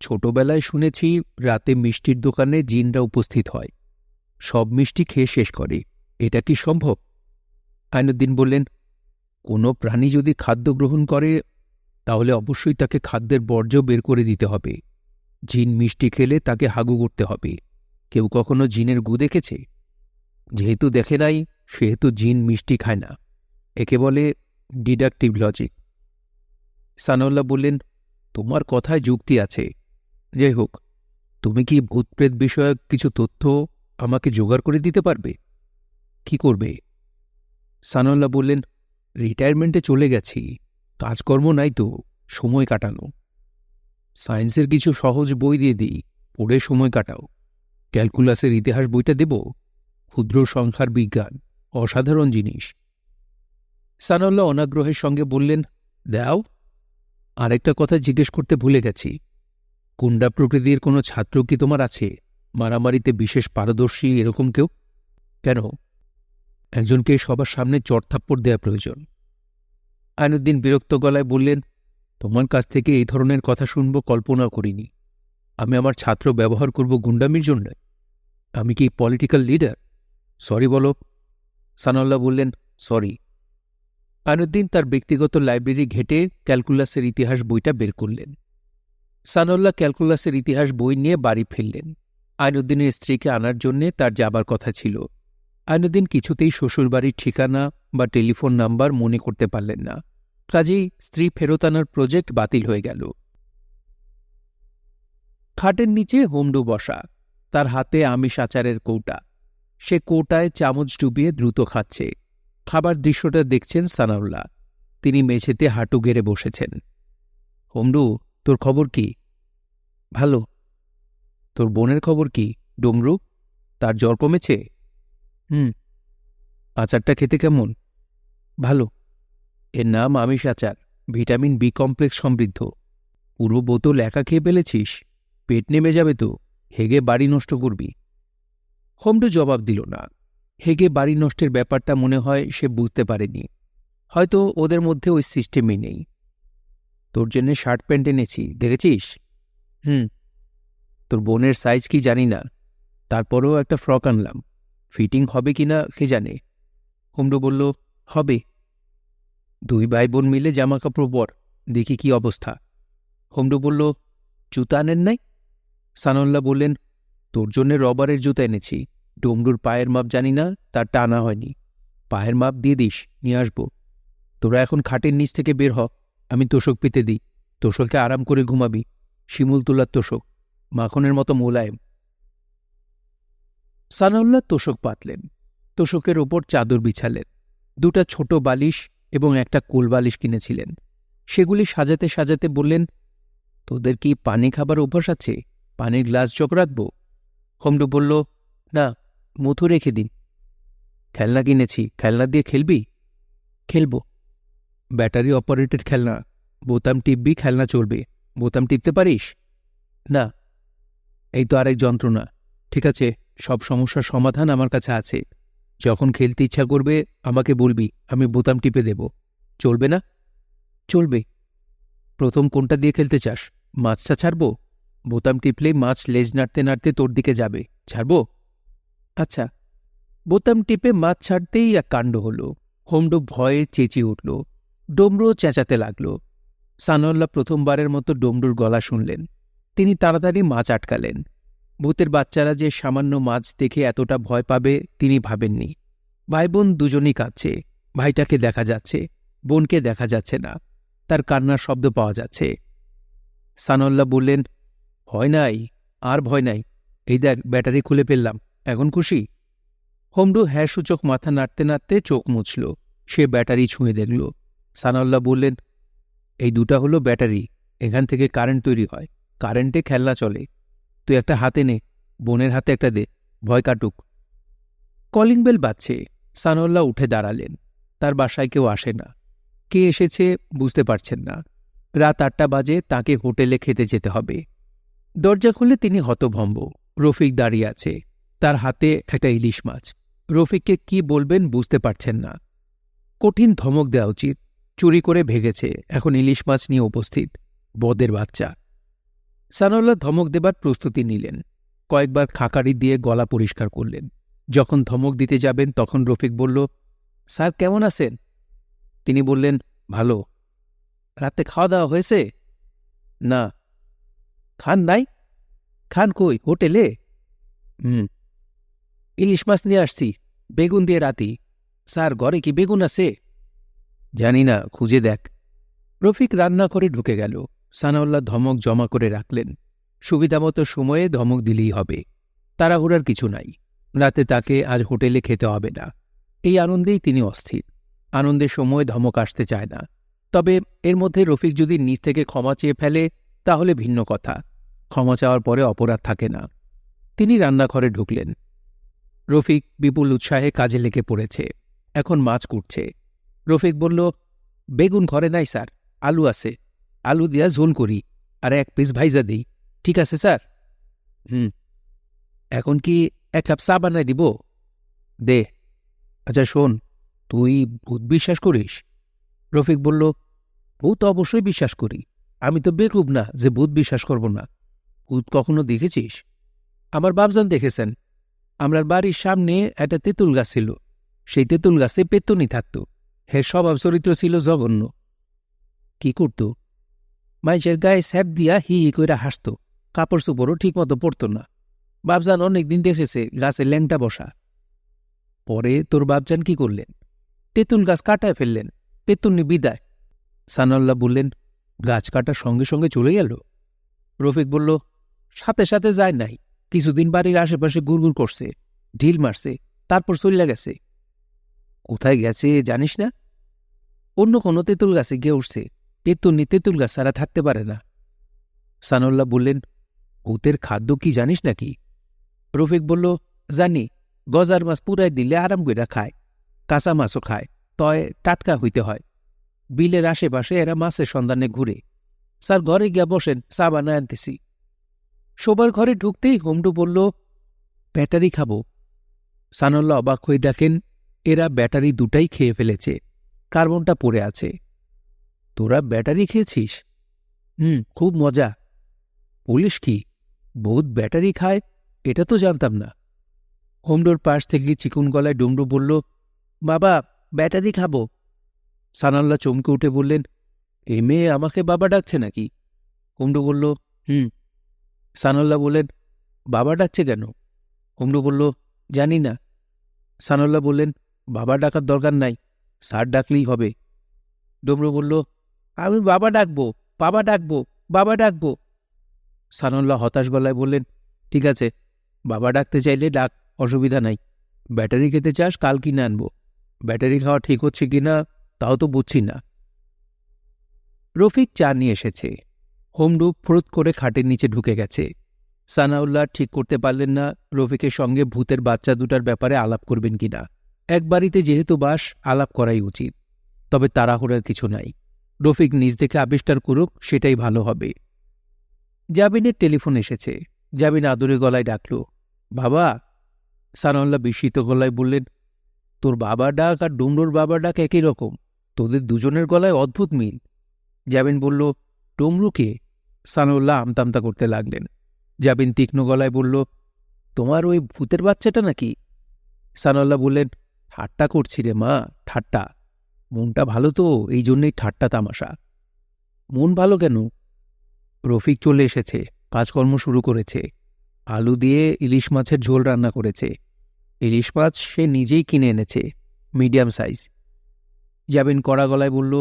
ছোটবেলায় শুনেছি রাতে মিষ্টির দোকানে জিনরা উপস্থিত হয়, সব মিষ্টি খেয়ে শেষ করে। এটা কি সম্ভব? আইনউদ্দিন বললেন, কোনো প্রাণী যদি খাদ্য গ্রহণ করে তাহলে অবশ্যই তাকে খাদ্যের বর্জ্য বের করে দিতে হবে। জিন মিষ্টি খেলে তাকে হাগু করতে হবে। কেউ কখনো জিনের গু দেখেছে? যেহেতু দেখে নাই সেহেতু জিন মিষ্টি খায় না। একে বলে ডিডাকটিভ লজিক। সানাউল্লাহ বললেন, তোমার কথায় যুক্তি আছে। যাই হোক, তুমি কি ভূতপ্রেত বিষয়ক কিছু তথ্য আমাকে জোগাড় করে দিতে পারবে? কি করবে? সানাউল্লাহ বললেন, রিটায়ারমেন্টে চলে গেছি, কাজকর্ম নাই তো, সময় কাটানো। সায়েন্সের কিছু সহজ বই দিয়ে দিই, পড়ে সময় কাটাও। ক্যালকুলাসের ইতিহাস বইটা দেব। ক্ষুদ্র সংখ্যার বিজ্ঞান, অসাধারণ জিনিস। সানাউল্লাহ অনাগ্রহের সঙ্গে বললেন, দাও। আরেকটা কথা জিজ্ঞেস করতে ভুলে গেছি, কুণ্ডা প্রকৃতির কোনো ছাত্র কি তোমার আছে? মারামারিতে বিশেষ পারদর্শী এরকম কেউ? কেন? একজনকে সবার সামনে চড়থাপ্পড় দেয়া প্রয়োজন। আইনউদ্দিন বিরক্ত গলায় বললেন, তোমার কাছ থেকে এই ধরনের কথা শুনব কল্পনা করিনি। আমি আমার ছাত্র ব্যবহার করব গুন্ডামির জন্য? আমি কি পলিটিক্যাল লিডার? সরি বলো। সানাউল্লাহ বললেন, সরি। আইনউদ্দিন তার ব্যক্তিগত লাইব্রেরি ঘেঁটে ক্যালকুলাসের ইতিহাস বইটা বের করলেন। সানাউল্লাহ ক্যালকুলাসের ইতিহাস বই নিয়ে বাড়ি ফিরলেন। আইনউদ্দিনের স্ত্রীকে আনার জন্যে তার যাবার কথা ছিল। আইনউদ্দিন কিছুতেই শ্বশুরবাড়ির ঠিকানা বা টেলিফোন নাম্বার মনে করতে পারলেন না। কাজেই স্ত্রী ফেরত আনার প্রজেক্ট বাতিল হয়ে গেল। খাটের নিচে হোমডু বসা, তার হাতে আমিষ আচারের কৌটা। সে কৌটায় চামচ ডুবিয়ে দ্রুত খাচ্ছে। খাবার দৃশ্যটা দেখছেন সানাউল্লাহ। তিনি মেঝেতে হাঁটু গেড়ে বসেছেন। হোমডু, তোর খবর কি? ভালো। তোর বোনের খবর কি? ডমরু, তার জ্বর কমেছে? আচারটা খেতে কেমন? ভালো। এর নাম আমিষ আচার, ভিটামিন বি কমপ্লেক্স সমৃদ্ধ। পুরো বোতল একা খেয়ে ফেলেছিস? পেট নেমে যাবে তো, হেগে বাড়ি নষ্ট করবি। হোমডু জবাব দিল না। হেগে বাড়ি নষ্টের ব্যাপারটা মনে হয় সে বুঝতে পারেনি। হয়তো ওদের মধ্যে ওই সিস্টেমই নেই। তোর জন্য শার্ট প্যান্ট এনেছি, দেখেছিস? তোর বোনের সাইজ কি জানি না, তারপরেও একটা ফ্রক আনলাম। ফিটিং হবে কিনা কে জানে। হোমডু বলল, হবে। দুই ভাই বোন মিলে জামা কাপড় পর, দেখি কি অবস্থা। হোমডু বলল, জুতা আনেন নাই? সানাউল্লাহ বললেন, তোর জন্যে রবারের জুতা এনেছি। ডমরুর পায়ের মাপ জানি না, তারটা আনা হয়নি। পায়ের মাপ দিয়ে দিস, নিয়ে আসব। তোরা এখন খাটের নিচ থেকে বের হ, আমি তোষক পেতে দিই। তোষকে আরাম করে ঘুমাবি। শিমুল তোলার তোষক, মাখনের মতো মোলায়েম। সানাউল্লাহ তোষক পাতলেন। তোষকের ওপর চাদর বিছালেন। দুটা ছোট বালিশ এবং একটা কোল বালিশ কিনেছিলেন। সেগুলি সাজাতে সাজাতে বললেন, তোদের কি পানি খাবার অভ্যাস আছে? পানির গ্লাস জগ রাখব? হোমডু বলল, না, মধু রেখে দিন। খেলনা কিনেছি, খেলনা দিয়ে খেলবি? খেলব। ব্যাটারি অপারেটেড খেলনা, বোতাম টিপবি, খেলনা চলবে। বোতাম টিপতে পারিস? না। এই তো আরেক যন্ত্রণা। ঠিক আছে, সব সমস্যার সমাধান আমার কাছে আছে। যখন খেলতে ইচ্ছা করবে আমাকে বলবি, আমি বোতাম টিপে দেব। চলবে না? চলবে। প্রথম কোনটা দিয়ে খেলতে চাস? মাছটা ছাড়ব? বোতাম টিপলেই মাছ লেজ নাড়তে নাড়তে তোর দিকে যাবে। ছাড়ব? আচ্ছা। বোতাম টিপে মাছ ছাড়তেই এক কাণ্ড হল। হোমডু ভয়ে চেঁচিয়ে উঠল। ডমরুও চেঁচাতে লাগল। সানাউল্লাহ প্রথমবারের মতো ডমরুর গলা শুনলেন। তিনি তাড়াতাড়ি মাছ আটকালেন। ভূতের বাচ্চারা যে সামান্য মাছ দেখে এতটা ভয় পাবে তিনি ভাবেননি। ভাই বোন দুজনই কাঁদছে। ভাইটাকে দেখা যাচ্ছে, বোনকে দেখা যাচ্ছে না। তার কান্নার শব্দ পাওয়া যাচ্ছে। সানাউল্লাহ বললেন, ভয় নাই, আর ভয় নাই। এই দেখ, ব্যাটারি খুলে ফেললাম। এখন খুশি? হোমডু হ্যাঁ সূচক মাথা নাড়তে নাড়তে চোখ মুছল। সে ব্যাটারি ছুঁয়ে দেখল। সানাউল্লাহ বললেন, এই দুটা হলো ব্যাটারি। এখান থেকে কারেন্ট তৈরি হয়। কারেন্টে খেলনা চলে। তুই একটা হাতে নে, বোনের হাতে একটা দে, ভয় কাটুক। কলিং বেল বাজছে। সানাউল্লাহ উঠে দাঁড়ালেন। তার বাসায় কেউ আসে না। কে এসেছে বুঝতে পারছেন না। রাত 8টা বাজে, তাকে হোটেলে খেতে যেতে হবে। দরজা খুলে তিনি হতভম্ব। রফিক দাঁড়িয়ে আছে, তার হাতে একটা ইলিশ মাছ। রফিককে কি বলবেন বুঝতে পারছেন না। কঠিন ধমক দেওয়া উচিত। চুরি করে ভেগেছে, এখন ইলিশ মাছ নিয়ে উপস্থিত। বদের বাচ্চা। সানাউল্লাহ ধমক দেবার প্রস্তুতি নিলেন। কয়েকবার খাকারি দিয়ে গলা পরিষ্কার করলেন। যখন ধমক দিতে যাবেন তখন রফিক বলল, স্যার কেমন আছেন? তিনি বললেন, ভালো। রাতে খাওয়া দাওয়া হয়েছে? না। খান নাই? খান কই, হোটেলে? ইলিশ মাছ নিয়ে আসছি, বেগুন দিয়ে রাতি। স্যার, ঘরে কি বেগুন আছে? জানি না, খুঁজে দেখ। রফিক রান্নাঘরে ঢুকে গেল। সানাউল্লাহ ধমক জমা করে রাখলেন। সুবিধামতো সময়ে ধমক দিলেই হবে। তাড়াহুড়ার কিছু নাই। রাতে তাকে আজ হোটেলে খেতে হবে না। এই আনন্দেই তিনি অস্থির। আনন্দের সময় ধমক আসতে চায় না। তবে এর মধ্যে রফিক যদি নিজ থেকে ক্ষমা চেয়ে ফেলে তাহলে ভিন্ন কথা। ক্ষমা চাওয়ার পরে অপরাধ থাকে না। তিনি রান্নাঘরে ঢুকলেন। রফিক বিপুল উৎসাহে কাজে লেগে পড়েছে। এখন মাছ কুটছে। রফিক বলল, বেগুন ঘরে নাই স্যার, আলু আছে। আলু দিয়া ঝোল করি, আর 1 পিস ভাইজা দিই। ঠিক আছে স্যার? এখন কি 1 কাপ চা বানাই দিব? দে। আচ্ছা শোন, তুই ভূত বিশ্বাস করিস? রফিক বলল, ভূত অবশ্যই বিশ্বাস করি। আমি তো বেকুব না যে ভূত বিশ্বাস করব না। ভূত কখনো দেখেছিস? আমার বাপজান দেখেছেন। আমরার বাড়ির সামনে একটা তেঁতুল গাছ ছিল। সেই তেঁতুল গাছে পেত্তনি থাকত। হের স্বভাব চরিত্র ছিল জঘন্য। কি করত? মানুষের গায়ে স্যাপ দিয়া হি হি কইরা হাসত। কাপড় চোপড়ও ঠিক মতো পরত না। বাপজান অনেকদিন দেখেছে গাছে ল্যাংটা বসা। পরে তোর বাপজান কি করলেন? তেঁতুল গাছ কাটায় ফেললেন, পেত্তুন্নি বিদায়। সানাউল্লাহ বললেন, গাছ কাটার সঙ্গে সঙ্গে চলে গেল? রফিক বলল, সাথে সাথে যায় নাই, কিছুদিন বাড়ির আশেপাশে গুড়গুড় করছে, ঢিল মারছে, তারপর চলে গেছে। কোথায় গেছে জানিস না? অন্য কোনো তেঁতুল গাছে গিয়ে উঠছে, পেত্তুন্নি তেঁতুল গাছ ছাড়া থাকতে পারে না। সানাউল্লাহ বললেন, ভূতের খাদ্য কি জানিস নাকি? রফিক বলল, জানি, গজার মাছ পুরাই দিলে আরাম কইরা খায়, কাঁচা মাছও খায়, তয় টাটকা হইতে হয়। বিলের আশেপাশে এরা মাছের সন্ধানে ঘুরে। স্যার, ঘরে গিয়া বসেন, চা বানায় আনতেছি। শোবার ঘরে ঢুকতেই হোমডু বলল, ব্যাটারি খাবো। সানাউল্লাহ অবাক হয়ে দেখেন এরা ব্যাটারি দুটাই খেয়ে ফেলেছে, কার্বনটা পড়ে আছে। তোরা ব্যাটারি খেয়েছিস? খুব মজা। বলিস কি, বহুত ব্যাটারি খায়? এটা তো জানতাম না। হোমডোর পাশ থেকে চিকুন গলায় ডুমরু বলল, বাবা, ব্যাটারি খাবো। সানাউল্লাহ চমকে উঠে বললেন, এ মেয়ে আমাকে বাবা ডাকছে নাকি? হোমডু বলল, সানাউল্লাহ বললেন, বাবা ডাকছে কেন? হোমডু বলল, জানি না। সানাউল্লাহ বললেন, বাবা ডাকার দরকার নাই, স্যার ডাকলেই হবে। ডুমরু বলল, আমি বাবা ডাকবো, বাবা ডাকবো, বাবা ডাকবো। সানাউল্লাহ হতাশ গলায় বললেন, ঠিক আছে, বাবা ডাকতে চাইলে ডাক, অসুবিধা নাই। ব্যাটারি খেতে চাস, কাল কিনে আনবো। ব্যাটারি খাওয়া ঠিক হচ্ছে কিনা তাও তো বুঝছি না। রফিক চা নিয়ে এসেছে। হোমডু ফ্রুত করে খাটের নিচে ঢুকে গেছে। সানাউল্লাহ ঠিক করতে পারলেন না রফিকের সঙ্গে ভূতের বাচ্চা দুটার ব্যাপারে আলাপ করবেন কিনা। এক বাড়িতে যেহেতু বাস, আলাপ করাই উচিত, তবে তাড়াহুড়ার কিছু নাই। রফিক নিজ থেকে আবিষ্কার করুক, সেটাই ভালো হবে। জাবিনের টেলিফোন এসেছে। জাবিন আদুরে গলায় ডাকল, বাবা। সানাউল্লাহ বিস্মিত গলায় বললেন, তোর বাবা ডাক আর ডুমরুর বাবা ডাক একই রকম, তোদের দুজনের গলায় অদ্ভুত মিল। জাবিন বলল, ডুমরু কে? সানাউল্লাহ আমতামতা করতে লাগলেন। জাবিন তীক্ষ্ণ গলায় বলল, তোমার ওই ভূতের বাচ্চাটা নাকি? সানাউল্লাহ বললেন, ঠাট্টা করছি রে মা, ঠাট্টা। মনটা ভালো তো, এই জন্যই ঠাট্টা তামাশা। মন ভালো কেন? রফিক চলে এসেছে, কাজকর্ম শুরু করেছে। আলু দিয়ে ইলিশ মাছের ঝোল রান্না করেছে। ইলিশ মাছ সে নিজেই কিনে এনেছে, মিডিয়াম সাইজ। জাবিন কড়া গলায় বলল,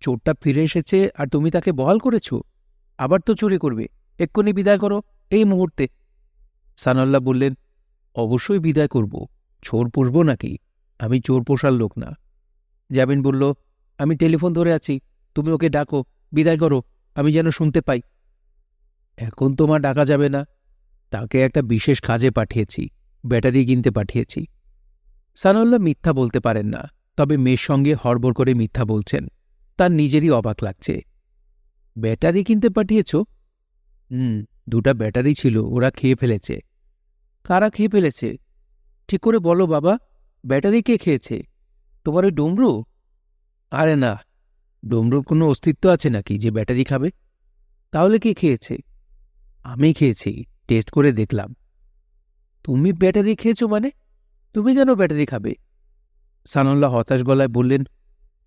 চোরটা ফিরে এসেছে আর তুমি তাকে বহাল করেছ? আবার তো চুরি করবে, এক্ষুনি বিদায় করো, এই মুহূর্তে। সানাউল্লাহ বললেন, অবশ্যই বিদায় করব, চোর পুষব নাকি? আমি চোর পোষার লোক না। জাবিন বলল, আমি টেলিফোন ধরে আছি, তুমি ওকে ডাকো, বিদায় করো, আমি যেন শুনতে পাই। এখন তোমার ডাকা যাবে না, তাকে একটা বিশেষ কাজে পাঠিয়েছি, ব্যাটারি কিনতে পাঠিয়েছি। সানাউল্লাহ মিথ্যা বলতে পারেন না, তবে মেয়ের সঙ্গে হড়বড় করে মিথ্যা বলছেন, তার নিজেরই অবাক লাগছে। ব্যাটারি কিনতে পাঠিয়েছ? দুটা ব্যাটারি ছিল, ওরা খেয়ে ফেলেছে। কারা খেয়ে ফেলেছে? ঠিক করে বলো বাবা, ব্যাটারি কে খেয়েছে? তোমার ওই ডুমরু? আরে না, ডুমরুর কোনো অস্তিত্ব আছে নাকি যে ব্যাটারি খাবে? তাহলে কে খেয়েছে? আমি খেয়েছি, টেস্ট করে দেখলাম। তুমি ব্যাটারি খেয়েছো মানে? তুমি কেন ব্যাটারি খাবে? সানাউল্লাহ হতাশ গলায় বললেন,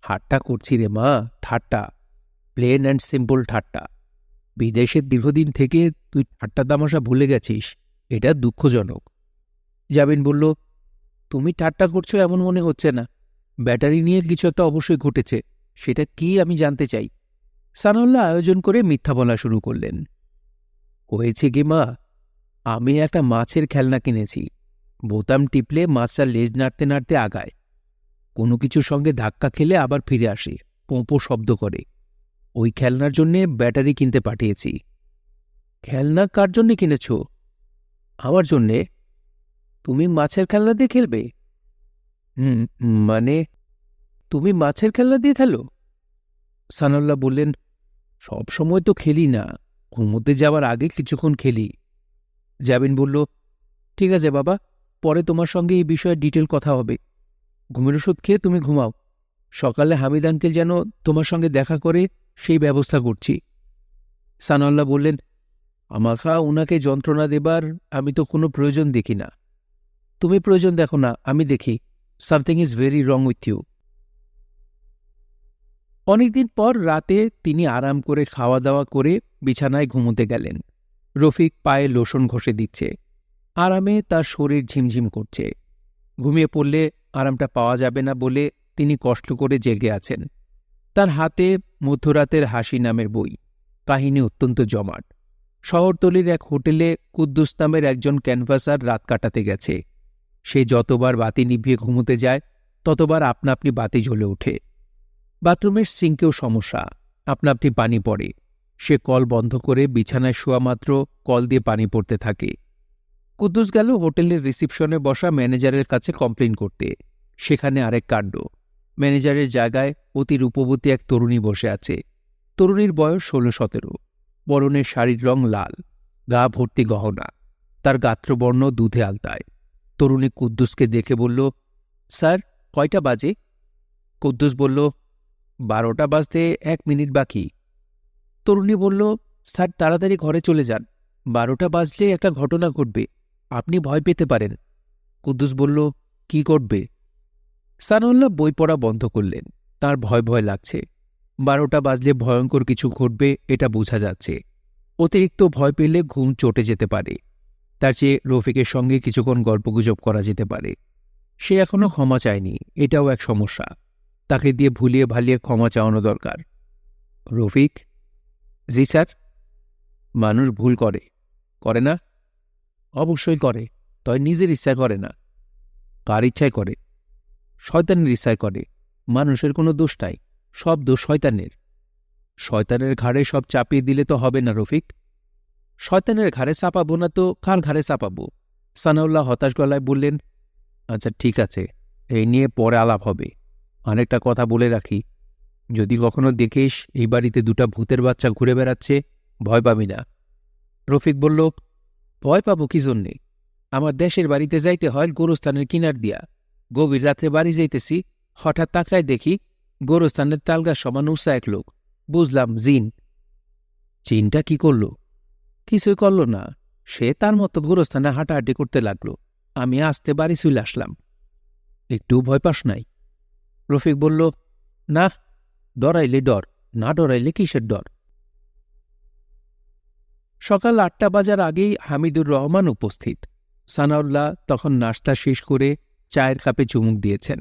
ঠাট্টা করছি রে মা, ঠাট্টা, প্লেন অ্যান্ড সিম্পল ঠাট্টা। বিদেশের দীর্ঘদিন থেকে তুই ঠাট্টা তামাশা ভুলে গেছিস, এটা দুঃখজনক। জাবিন বলল, তুমি ঠাট্টা করছো এমন মনে হচ্ছে না, ব্যাটারি নিয়ে কিছু একটা অবশ্যই ঘটেছে, সেটা কি আমি জানতে চাই। সানাউল্লাহ আয়োজন করে মিথ্যা বলা শুরু করলেন। হয়েছে কি মা, আমি একটা মাছের খেলনা কিনেছি। বোতাম টিপলে মাছটা লেজ নাড়তে নাড়তে আগায়, কোনো কিছুর সঙ্গে ধাক্কা খেলে আবার ফিরে আসে, পোঁপো শব্দ করে। ওই খেলনার জন্যে ব্যাটারি কিনতে পাঠিয়েছি। খেলনা কার জন্যে কিনেছ? আমার জন্যে। তুমি মাছের খেলনা দিয়ে খেলবে? মানে তুমি মাছের খেলনা দিয়ে খেলো? সানাউল্লাহ বললেন, সব সময় তো খেলি না, ঘুমোতে যাওয়ার আগে কিছুক্ষণ খেলি। জাবিন বলল, ঠিক আছে বাবা, পরে তোমার সঙ্গে এই বিষয়ে ডিটেল কথা হবে। ঘুমের ওষুধ খেয়ে তুমি ঘুমাও, সকালে হামিদ আঙ্কেল যেন তোমার সঙ্গে দেখা করে সেই ব্যবস্থা করছি। সানাউল্লাহ বললেন, আমাখা ওনাকে যন্ত্রণা দেবার আমি তো কোনো প্রয়োজন দেখি না। তুমি প্রয়োজন দেখো না, আমি দেখি। Something is very wrong with you. অনেকদিন পর রাতে তিনি আরাম করে খাওয়া দাওয়া করে বিছানায় ঘুমোতে গেলেন। রফিক পায়ে লোশন ঘষে দিচ্ছে। আরামে তার শরীর ঝিমঝিম করছে। ঘুমিয়ে পড়লে আরামটা পাওয়া যাবে না বলে তিনি কষ্ট করে জেগে আছেন। তার হাতে মধ্যরাতের হাসি নামের বই। কাহিনী অত্যন্ত জমাট। শহরতলির এক হোটেলে কুদ্দুস নামের একজন ক্যানভাসার রাত কাটাতে গেছে। সে যতবার বাতি নিভিয়ে ঘুমোতে যায় ততবার আপনা আপনি বাতি জ্বলে ওঠে। বাথরুমের সিঙ্কেও সমস্যা, আপনা আপনি পানি পড়ে। সে কল বন্ধ করে বিছানায় শোয়া মাত্র কল দিয়ে পানি পড়তে থাকে। কুদ্দুস গেল হোটেলের রিসিপশনে বসা ম্যানেজারের কাছে কমপ্লেন করতে। সেখানে আরেক কাণ্ড। ম্যানেজারের জায়গায় অতি রূপবতী এক তরুণী বসে আছে। তরুণীর বয়স 16-17। পরনের শাড়ির রং লাল, গা ভর্তি গহনা, তার গাত্রবর্ণ দুধে আলতায়। তরুণী কুদ্দুসকে দেখে বলল, স্যার, কয়টা বাজে? কুদ্দুস বলল, 12টা বাজতে 1 মিনিট বাকি। তরুণী বলল, স্যার, তাড়াতাড়ি ঘরে চলে যান, 12টা বাজলে একটা ঘটনা ঘটবে, আপনি ভয় পেতে পারেন। কুদ্দুস বলল, কি ঘটবে? সানাউল্লাহ বই পড়া বন্ধ করলেন। তার ভয় ভয় লাগছে। 12টা বাজলে ভয়ঙ্কর কিছু ঘটবে এটা বোঝা যাচ্ছে। অতিরিক্ত ভয় পেলে ঘুম চটে যেতে পারে। তার চেয়ে রফিকের সঙ্গে কিছুক্ষণ গল্পগুজব করা যেতে পারে। সে এখনও ক্ষমা চায়নি, এটাও এক সমস্যা। তাকে দিয়ে ভুলিয়ে ভালিয়ে ক্ষমা চাওয়ানো দরকার। রফিক? জি স্যার। মানুষ ভুল করে, করে না? অবশ্যই করে, তয় নিজের ইচ্ছায় করে না। কার ইচ্ছায় করে? শয়তানের ইচ্ছায় করে। মানুষের কোনো দোষ নাই, সব দোষ শয়তানের। শয়তানের ঘাড়ে সব চাপিয়ে দিলে তো হবে না রফিক। শয়তানের ঘাড়ে চাপাবো না তো কার ঘাড়ে চাপাবো? সানাউল্লাহ হতাশ গলায় বললেন, আচ্ছা ঠিক আছে, এই নিয়ে পরে আলাপ হবে। আরেকটা কথা বলে রাখি, যদি কখনো দেখিস এই বাড়িতে 2টা ভূতের বাচ্চা ঘুরে বেড়াচ্ছে, ভয় পাবি না। রফিক বলল, ভয় পাবো কি জন্যে? আমার দেশের বাড়িতে যাইতে হয় গোরস্থানের কিনার দিয়া। গভীর রাত্রে বাড়ি যাইতেছি, হঠাৎ তাকায় দেখি গোরস্থানের তালগার সমান উঁচা এক লোক। বুঝলাম জিন। জিনটা কি করল? কিছুই করল না, সে তার মতো গোরস্থানে হাঁটাহাঁটি করতে লাগলো। আমি আস্তে বাড়ি চলে আসলাম। একটু ভয় পাস নাই? রফিক বলল, না, ডরাইলে ডর, না ডরাইলে কিসের ডর? সকাল 8টা বাজার আগেই হামিদুর রহমান উপস্থিত। সানাউল্লাহ তখন নাশতা শেষ করে চায়ের কাপে চুমুক দিয়েছেন।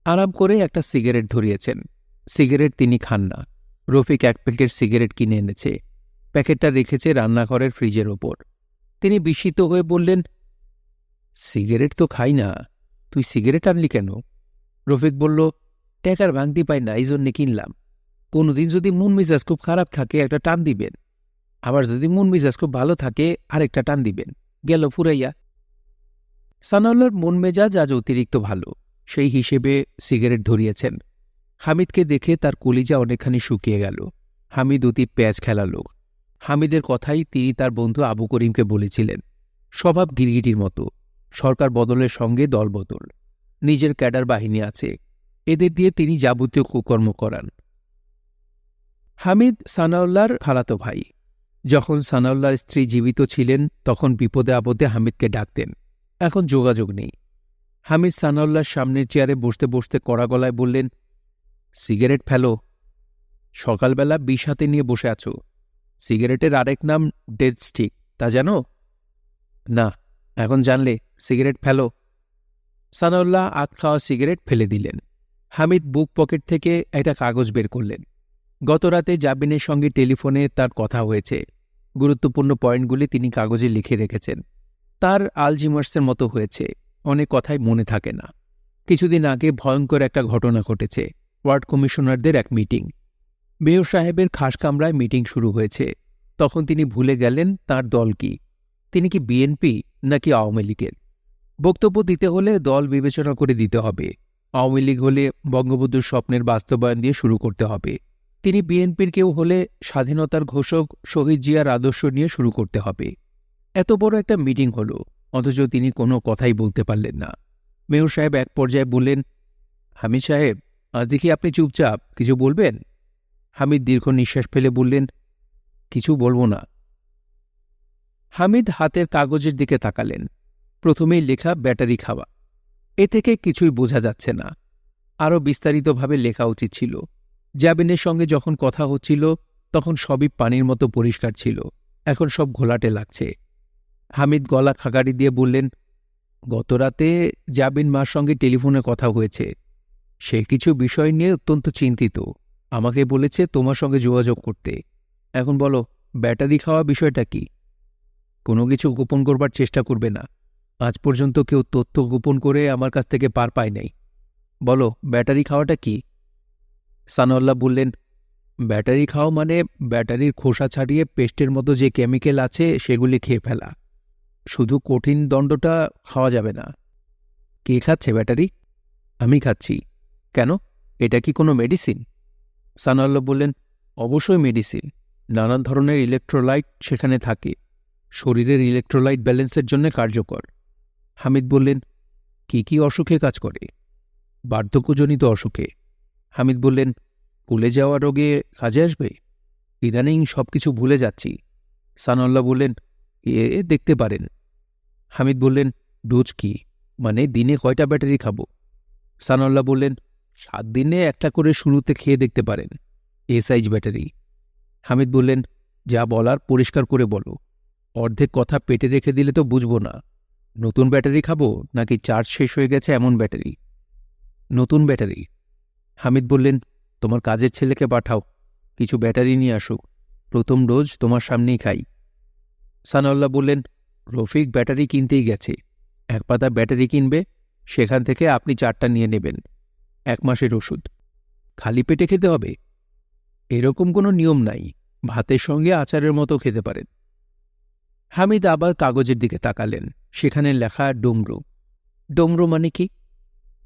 আরাম করে একটা সিগারেট ধরিয়েছেন। সিগারেট তিনি খান না। রফিক 1 প্যাকেট সিগারেট কিনে এনেছে। প্যাকেটটা রেখেছে রান্নাঘরের ফ্রিজের ওপর। তিনি বিস্মিত হয়ে বললেন, সিগারেট তো খাই না, তুই সিগারেট আনলি কেন? রফিক বলল, টাকার ভাঙতি পাই না, এই জন্যে কিনলাম। কোনোদিন যদি মন মেজাজ খুব খারাপ থাকে একটা টান দিবেন, আবার যদি মন মেজাজ খুব ভালো থাকে আরেকটা টান দিবেন, গেল ফুরাইয়া। সানাউল্লাহর মন মেজাজ আজ অতিরিক্ত ভালো, সেই হিসেবে সিগারেট ধরিয়েছেন। হামিদকে দেখে তার কলিজা অনেকখানি শুকিয়ে গেল। হামিদ অতি প্যাঁচ খেলা লোক। হামিদের কথাই তিনি তার বন্ধু আবু করিমকে বলেছিলেন। স্বভাব গিরগিটির মতো। সরকার বদলের সঙ্গে দল বদল। নিজের ক্যাডার বাহিনী আছে, এদের দিয়ে তিনি যাবতীয় কুকর্ম করান। হামিদ সানাউল্লাহর খালাতো ভাই। যখন সানাউল্লাহর স্ত্রী জীবিত ছিলেন তখন বিপদে আপদে হামিদকে ডাকতেন। এখন যোগাযোগ নেই। হামিদ সানাউল্লাহর সামনের চেয়ারে বসতে বসতে কড়া গলায় বললেন, সিগারেট ফেলো। সকালবেলা বিষ হাতে নিয়ে বসে আছো। সিগারেটের আরেক নাম ডেথ স্টিক, তা জানো? না, এখন জানলে। সিগারেট ফেলো। সানাউল্লাহ আত খাওয়া সিগারেট ফেলে দিলেন। হামিদ বুক পকেট থেকে একটা কাগজ বের করলেন। গতরাতে জাবিনের সঙ্গে টেলিফোনে তার কথা হয়েছে। গুরুত্বপূর্ণ পয়েন্টগুলি তিনি কাগজে লিখে রেখেছেন। তার আলজিমার্সের মতো হয়েছে, অনেক কথাই মনে থাকে না। কিছুদিন আগে ভয়ঙ্কর একটা ঘটনা ঘটেছে। ওয়ার্ড কমিশনারদের এক মিটিং। মেয়র সাহেবের খাস কামরায় মিটিং শুরু হয়েছে। তখন তিনি ভুলে গেলেন তার দল কি। তিনি কি বিএনপি নাকি আওয়ামী লীগের? বক্তব্য দিতে হলে দল বিবেচনা করে দিতে হবে। আওয়ামী লীগ হলে বঙ্গবন্ধুর স্বপ্নের বাস্তবায়ন দিয়ে শুরু করতে হবে। তিনি বিএনপির কেউ হলে স্বাধীনতার ঘোষক শহীদ জিয়ার আদর্শ নিয়ে শুরু করতে হবে। এত বড় একটা মিটিং হল, অথচ তিনি কোনো কথাই বলতে পারলেন না। মেয়র সাহেব এক পর্যায়ে বললেন, হামিদ সাহেব, আজ দেখি আপনি চুপচাপ, কিছু বলবেন? হামিদ দীর্ঘ নিঃশ্বাস ফেলে বললেন, কিছু বলবো না। হামিদ হাতের কাগজের দিকে তাকালেন। প্রথমেই লেখা ব্যাটারি খাওয়া। এ থেকে কিছুই বোঝা যাচ্ছে না। আরও বিস্তারিতভাবে লেখা উচিত ছিল। জাবিনের সঙ্গে যখন কথা হচ্ছিল তখন সবই পানির মতো পরিষ্কার ছিল, এখন সব ঘোলাটে লাগছে। হামিদ গলা খাগাড়ি দিয়ে বললেন, গতরাতে জাবিন মার সঙ্গে টেলিফোনে কথা হয়েছে। সে কিছু বিষয় নিয়ে অত্যন্ত চিন্তিত। আমাকে বলেছে তোমার সঙ্গে যোগাযোগ করতে। এখন বলো, ব্যাটারি খাওয়া বিষয়টা কি? কোনো কিছু গোপন করবার চেষ্টা করবে না। আজ পর্যন্ত কেউ তথ্য গোপন করে আমার কাছ থেকে পার পায় নাই। বলো, ব্যাটারি খাওয়াটা কি? সানাউল্লাহ বললেন, ব্যাটারি খাওয়া মানে ব্যাটারির খোসা ছাড়িয়ে পেস্টের মতো যে কেমিক্যাল আছে সেগুলি খেয়ে ফেলা। শুধু কঠিন দণ্ডটা খাওয়া যাবে না। কে খাচ্ছে ব্যাটারি? আমি খাচ্ছি। কেন? এটা কি কোনো মেডিসিন? সানাউল্লাহ বললেন, অবশ্যই মেডিসিন। নানান ধরনের ইলেকট্রোলাইট সেখানে থাকে। শরীরের ইলেকট্রোলাইট ব্যালেন্সের জন্য কার্যকর। হামিদ বললেন, কি কি অসুখে কাজ করে? বার্ধক্যজনিত অসুখে। হামিদ বললেন, ভুলে যাওয়া রোগে কাজে আসবে? ইদানিং সবকিছু ভুলে যাচ্ছি। সানাউল্লাহ বললেন, দেখতে পারেন। হামিদ বললেন, ডোজ কি? মানে দিনে কয়টা ব্যাটারি খাবো? সানাউল্লাহ বললেন, 7 দিনে একটা করে শুরুতে খেয়ে দেখতে পারেন। এ সাইজ ব্যাটারি। হামিদ বললেন, যা বলার পরিষ্কার করে বলো। অর্ধেক কথা পেটে রেখে দিলে তো বুঝবো না। নতুন ব্যাটারি খাবো নাকি চার্জ শেষ হয়ে গেছে এমন ব্যাটারি? নতুন ব্যাটারি। হামিদ বললেন, তোমার কাজের ছেলেকে পাঠাও, কিছু ব্যাটারি নিয়ে আসুক। প্রথম ডোজ তোমার সামনেই খাই। সানাউল্লাহ বললেন, রফিক ব্যাটারি কিনতেই গেছে। 1 পাতা ব্যাটারি কিনবে, সেখান থেকে আপনি 4টা নিয়ে নেবেন। 1 মাসের ওষুধ। খালি পেটে খেতে হবে? এরকম কোনো নিয়ম নাই। ভাতের সঙ্গে আচারের মতো খেতে পারেন। হামিদ আবার কাগজের দিকে তাকালেন। সেখানে লেখা ডুমরু। ডুমরু মানে কি?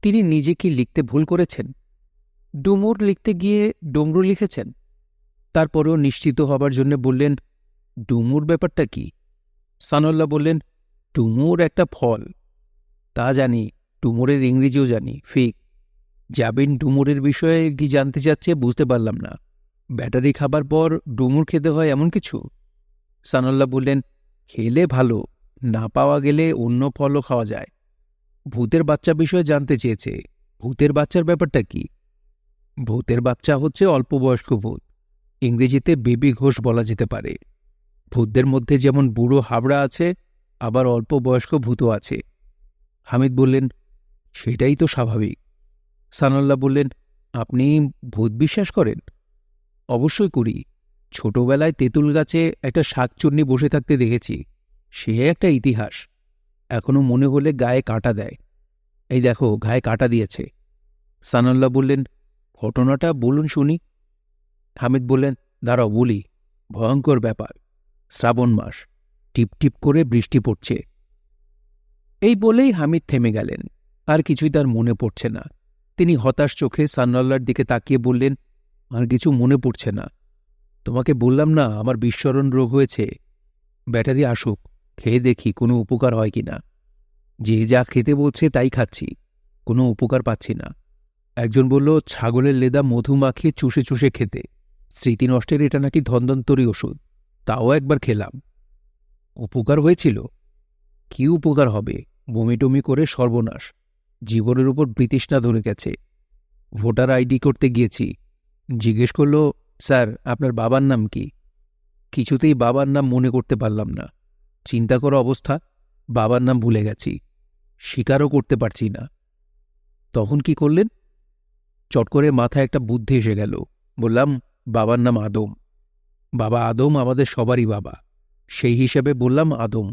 তিনি নিজে কি লিখতে ভুল করেছেন? ডুমুর লিখতে গিয়ে ডুমরু লিখেছেন। তারপরেও নিশ্চিত হবার জন্য বললেন, ডুমুর ব্যাপারটা কি? সানাউল্লাহ বললেন, ডুমুর একটা ফল। তা জানি, ডুমুরের ইংরেজিও জানি, ফিগ। জাবিন ডুমুরের বিষয়ে কি জানতে চাচ্ছে বুঝতে পারলাম না। ব্যাটারি খাবার পর ডুমুর খেতে হয় এমন কিছু? সানাউল্লাহ বললেন, খেলে ভালো, না পাওয়া গেলে অন্য ফলও খাওয়া যায়। ভূতের বাচ্চা বিষয়ে জানতে চেয়েছে। ভূতের বাচ্চার ব্যাপারটা কি? ভূতের বাচ্চা হচ্ছে অল্পবয়স্ক ভূত। ইংরেজিতে বেবি ঘোষ বলা যেতে পারে। ভূতদের মধ্যে যেমন বুড়ো হাবড়া আছে, আবার অল্প বয়স্ক ভূতও আছে। হামিদ বললেন, সেটাই তো স্বাভাবিক। সানাউল্লাহ বললেন, আপনি ভূত বিশ্বাস করেন? অবশ্যই করি। ছোটবেলায় তেঁতুল গাছে একটা শাকচুন্নি বসে থাকতে দেখেছি। সে একটা ইতিহাস। এখনো মনে হলে গায়ে কাঁটা দেয়। এই দেখো, গায়ে কাঁটা দিয়েছে। সানাউল্লাহ বললেন, ঘটনাটা বলুন শুনি। হামিদ বললেন, দাঁড়াও বলি। ভয়ঙ্কর ব্যাপার। শ্রাবণ মাস, টিপটিপ করে বৃষ্টি পড়ছে। এই বলেই হামিদ থেমে গেলেন। আর কিছুই তার মনে পড়ছে না। তিনি হতাশ চোখে সানাউল্লাহর দিকে তাকিয়ে বললেন, আর কিছু মনে পড়ছে না। তোমাকে বললাম না আমার বিস্মরণ রোগ হয়েছে। ব্যাটারি আসুক, খেয়ে দেখি কোনো উপকার হয় কি না। যে যা খেতে বলছে তাই খাচ্ছি, কোনো উপকার পাচ্ছি না। একজন বলল ছাগলের লেদা মধু মাখিয়ে চুষে চুষে খেতে। স্মৃতি নষ্টের এটা নাকি ধন্বন্তরী ওষুধ। তাও একবার খেলাম। উপকার হয়েছিল? কি উপকার হবে? বমি টমি করে সর্বনাশ। জীবনের উপর বৃতৃষ্ণা ধরে গেছে। ভোটার আইডি করতে গিয়েছি। জিজ্ঞেস করল, স্যার আপনার বাবার নাম কি? কিছুতেই বাবার নাম মনে করতে পারলাম না। চিন্তা করা অবস্থা। বাবার নাম ভুলে গেছি। স্বীকারও করতে পারছি না। তখন কি করলেন? চট করে মাথায় একটা বুদ্ধি এসে গেল। বললাম, বাবার নাম আদম। বাবা আদম আমাদের সবারই বাবা। সেই হিসেবে বললাম আদম।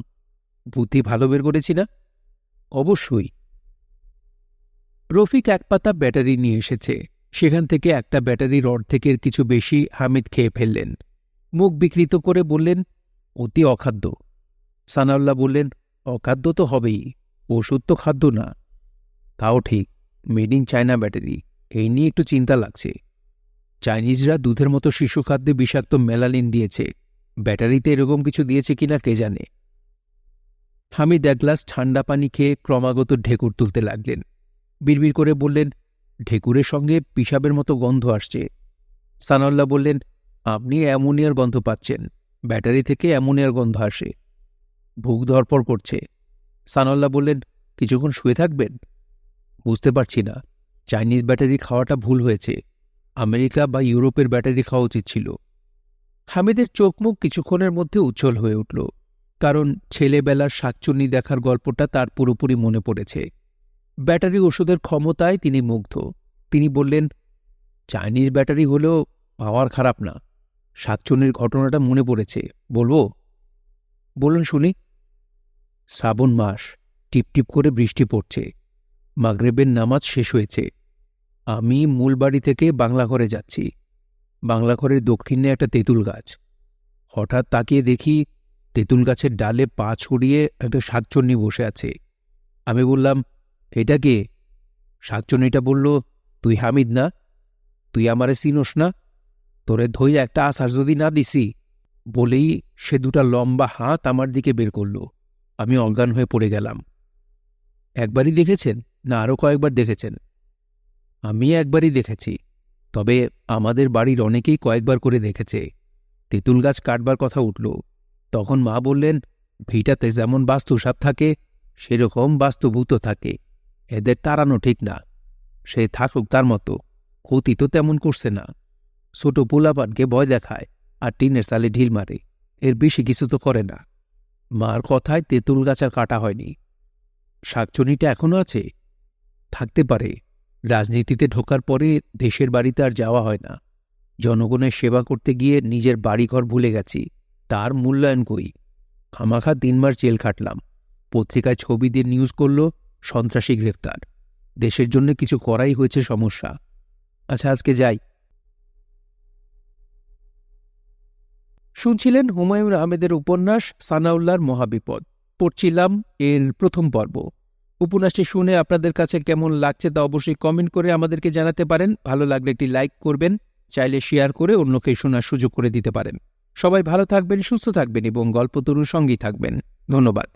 বুদ্ধি ভালো বের করেছি না? অবশ্যই। রফিক 1 পাতা ব্যাটারি নিয়ে এসেছে। সেখান থেকে একটা ব্যাটারির অর্ধেকের কিছু বেশি হামিদ খেয়ে ফেললেন। মুখ বিকৃত করে বললেন, অতি অখাদ্য। সানাউল্লাহ বললেন, অখাদ্য তো হবেই, ওষুধ তো খাদ্য না। তাও ঠিক, মেড ইন চায়না ব্যাটারি। এই নিয়ে একটু চিন্তা লাগছে। চাইনিজরা দুধের মতো শিশু খাদ্যে বিষাক্ত মেলালিন দিয়েছে। ব্যাটারিতে এরকম কিছু দিয়েছে কিনা কে জানে। হামিদ 1 গ্লাস ঠান্ডা পানি খেয়ে ক্রমাগত ঢেকুর তুলতে লাগলেন। বিড়বিড় করে বললেন, ঢেকুরের সঙ্গে পিসাবের মতো গন্ধ আসছে। সানাউল্লাহ বললেন, আপনি অ্যামোনিয়ার গন্ধ পাচ্ছেন। ব্যাটারি থেকে অ্যামোনিয়ার গন্ধ আসে। বুক ধরপড় করছে। সানাউল্লাহ বললেন, কিছুক্ষণ শুয়ে থাকবেন? বুঝতে পারছি না। চাইনিজ ব্যাটারি খাওয়াটা ভুল হয়েছে। আমেরিকা বা ইউরোপের ব্যাটারি খাওয়া উচিত ছিল। হামিদের চোখ মুখ কিছুক্ষণের মধ্যে উজ্জ্বল হয়ে উঠল। কারণ ছেলেবেলার শাকচুন্নি দেখার গল্পটা তার পুরোপুরি মনে পড়েছে। ব্যাটারি ওষুধের ক্ষমতায় তিনি মুগ্ধ। তিনি বললেন, চাইনিজ ব্যাটারি হলেও পাওয়ার খারাপ না। শাকচুন্নির ঘটনাটা মনে পড়েছে, বলবো? বলুন শুনি। শ্রাবণ মাস, টিপটিপ করে বৃষ্টি পড়ছে, মাগরেবের নামাজ শেষ হয়েছে। আমি মূল বাড়ি থেকে বাংলাঘরে যাচ্ছি। বাংলাঘরের দক্ষিণে একটা তেঁতুল গাছ। হঠাৎ তাকিয়ে দেখি তেঁতুল গাছের ডালে পা ছড়িয়ে একটা শাকচুন্নি বসে আছে। আমি বললাম, এটা কে? শাকচুন্নিটা বলল, তুই হামিদ না? তুই আমারে চিনোস না? তোরে ধইরা একটা আছাড় যদি না দিছি। বলেই সে দুটা লম্বা হাত আমার দিকে বের করল। আমি অজ্ঞান হয়ে পড়ে গেলাম। একবারই দেখেছেন না আরও কয়েকবার দেখেছেন? আমি একবারই দেখেছি, তবে আমাদের বাড়ির অনেকেই কয়েকবার করে দেখেছে। তেঁতুল গাছ কাটবার কথা উঠল, তখন মা বললেন, ভিটাতে যেমন বাস্তুসাপ থাকে সেরকম বাস্তুভূত থাকে, এদের তাড়ানো ঠিক না। সে থাকুক তার মতো, ক্ষতি তো তেমন করছে না। ছোট পোলাপানকে ভয় দেখায় আর টিনের সালে ঢিল মারে, এর বেশি কিছু তো করে না। মার কথায় তেঁতুল গাছ আর কাটা হয়নি। শাকচুনিটা এখনো আছে? থাকতে পারে। রাজনীতিতে ঢোকার পরে দেশের বাড়িতে আর যাওয়া হয় না। জনগণের সেবা করতে গিয়ে নিজের বাড়িঘর ভুলে গেছি, তার মূল্যায়ন কই। খামাখা 3 মাস জেল খাটলাম। পত্রিকায় ছবি দিয়ে নিউজ করল, সন্ত্রাসী গ্রেফতার। দেশের জন্য কিছু করাই হয়েছে সমস্যা। আচ্ছা, আজকে যাই। শুনছিলেন হুমায়ুন আহমেদের উপন্যাস সানাউল্লাহর মহাবিপদ। পড়ছিলাম এর প্রথম পর্ব। উপন্যাসটি শুনে আপনাদের কাছে কেমন লাগছে তা অবশ্যই কমেন্ট করে আমাদেরকে জানাতে পারেন। ভালো লাগলে একটি লাইক করবেন, চাইলে শেয়ার করে অন্যকে শোনার সুযোগ করে দিতে পারেন। সবাই ভালো থাকবেন, সুস্থ থাকবেন এবং গল্পতরুর সঙ্গেই থাকবেন। ধন্যবাদ।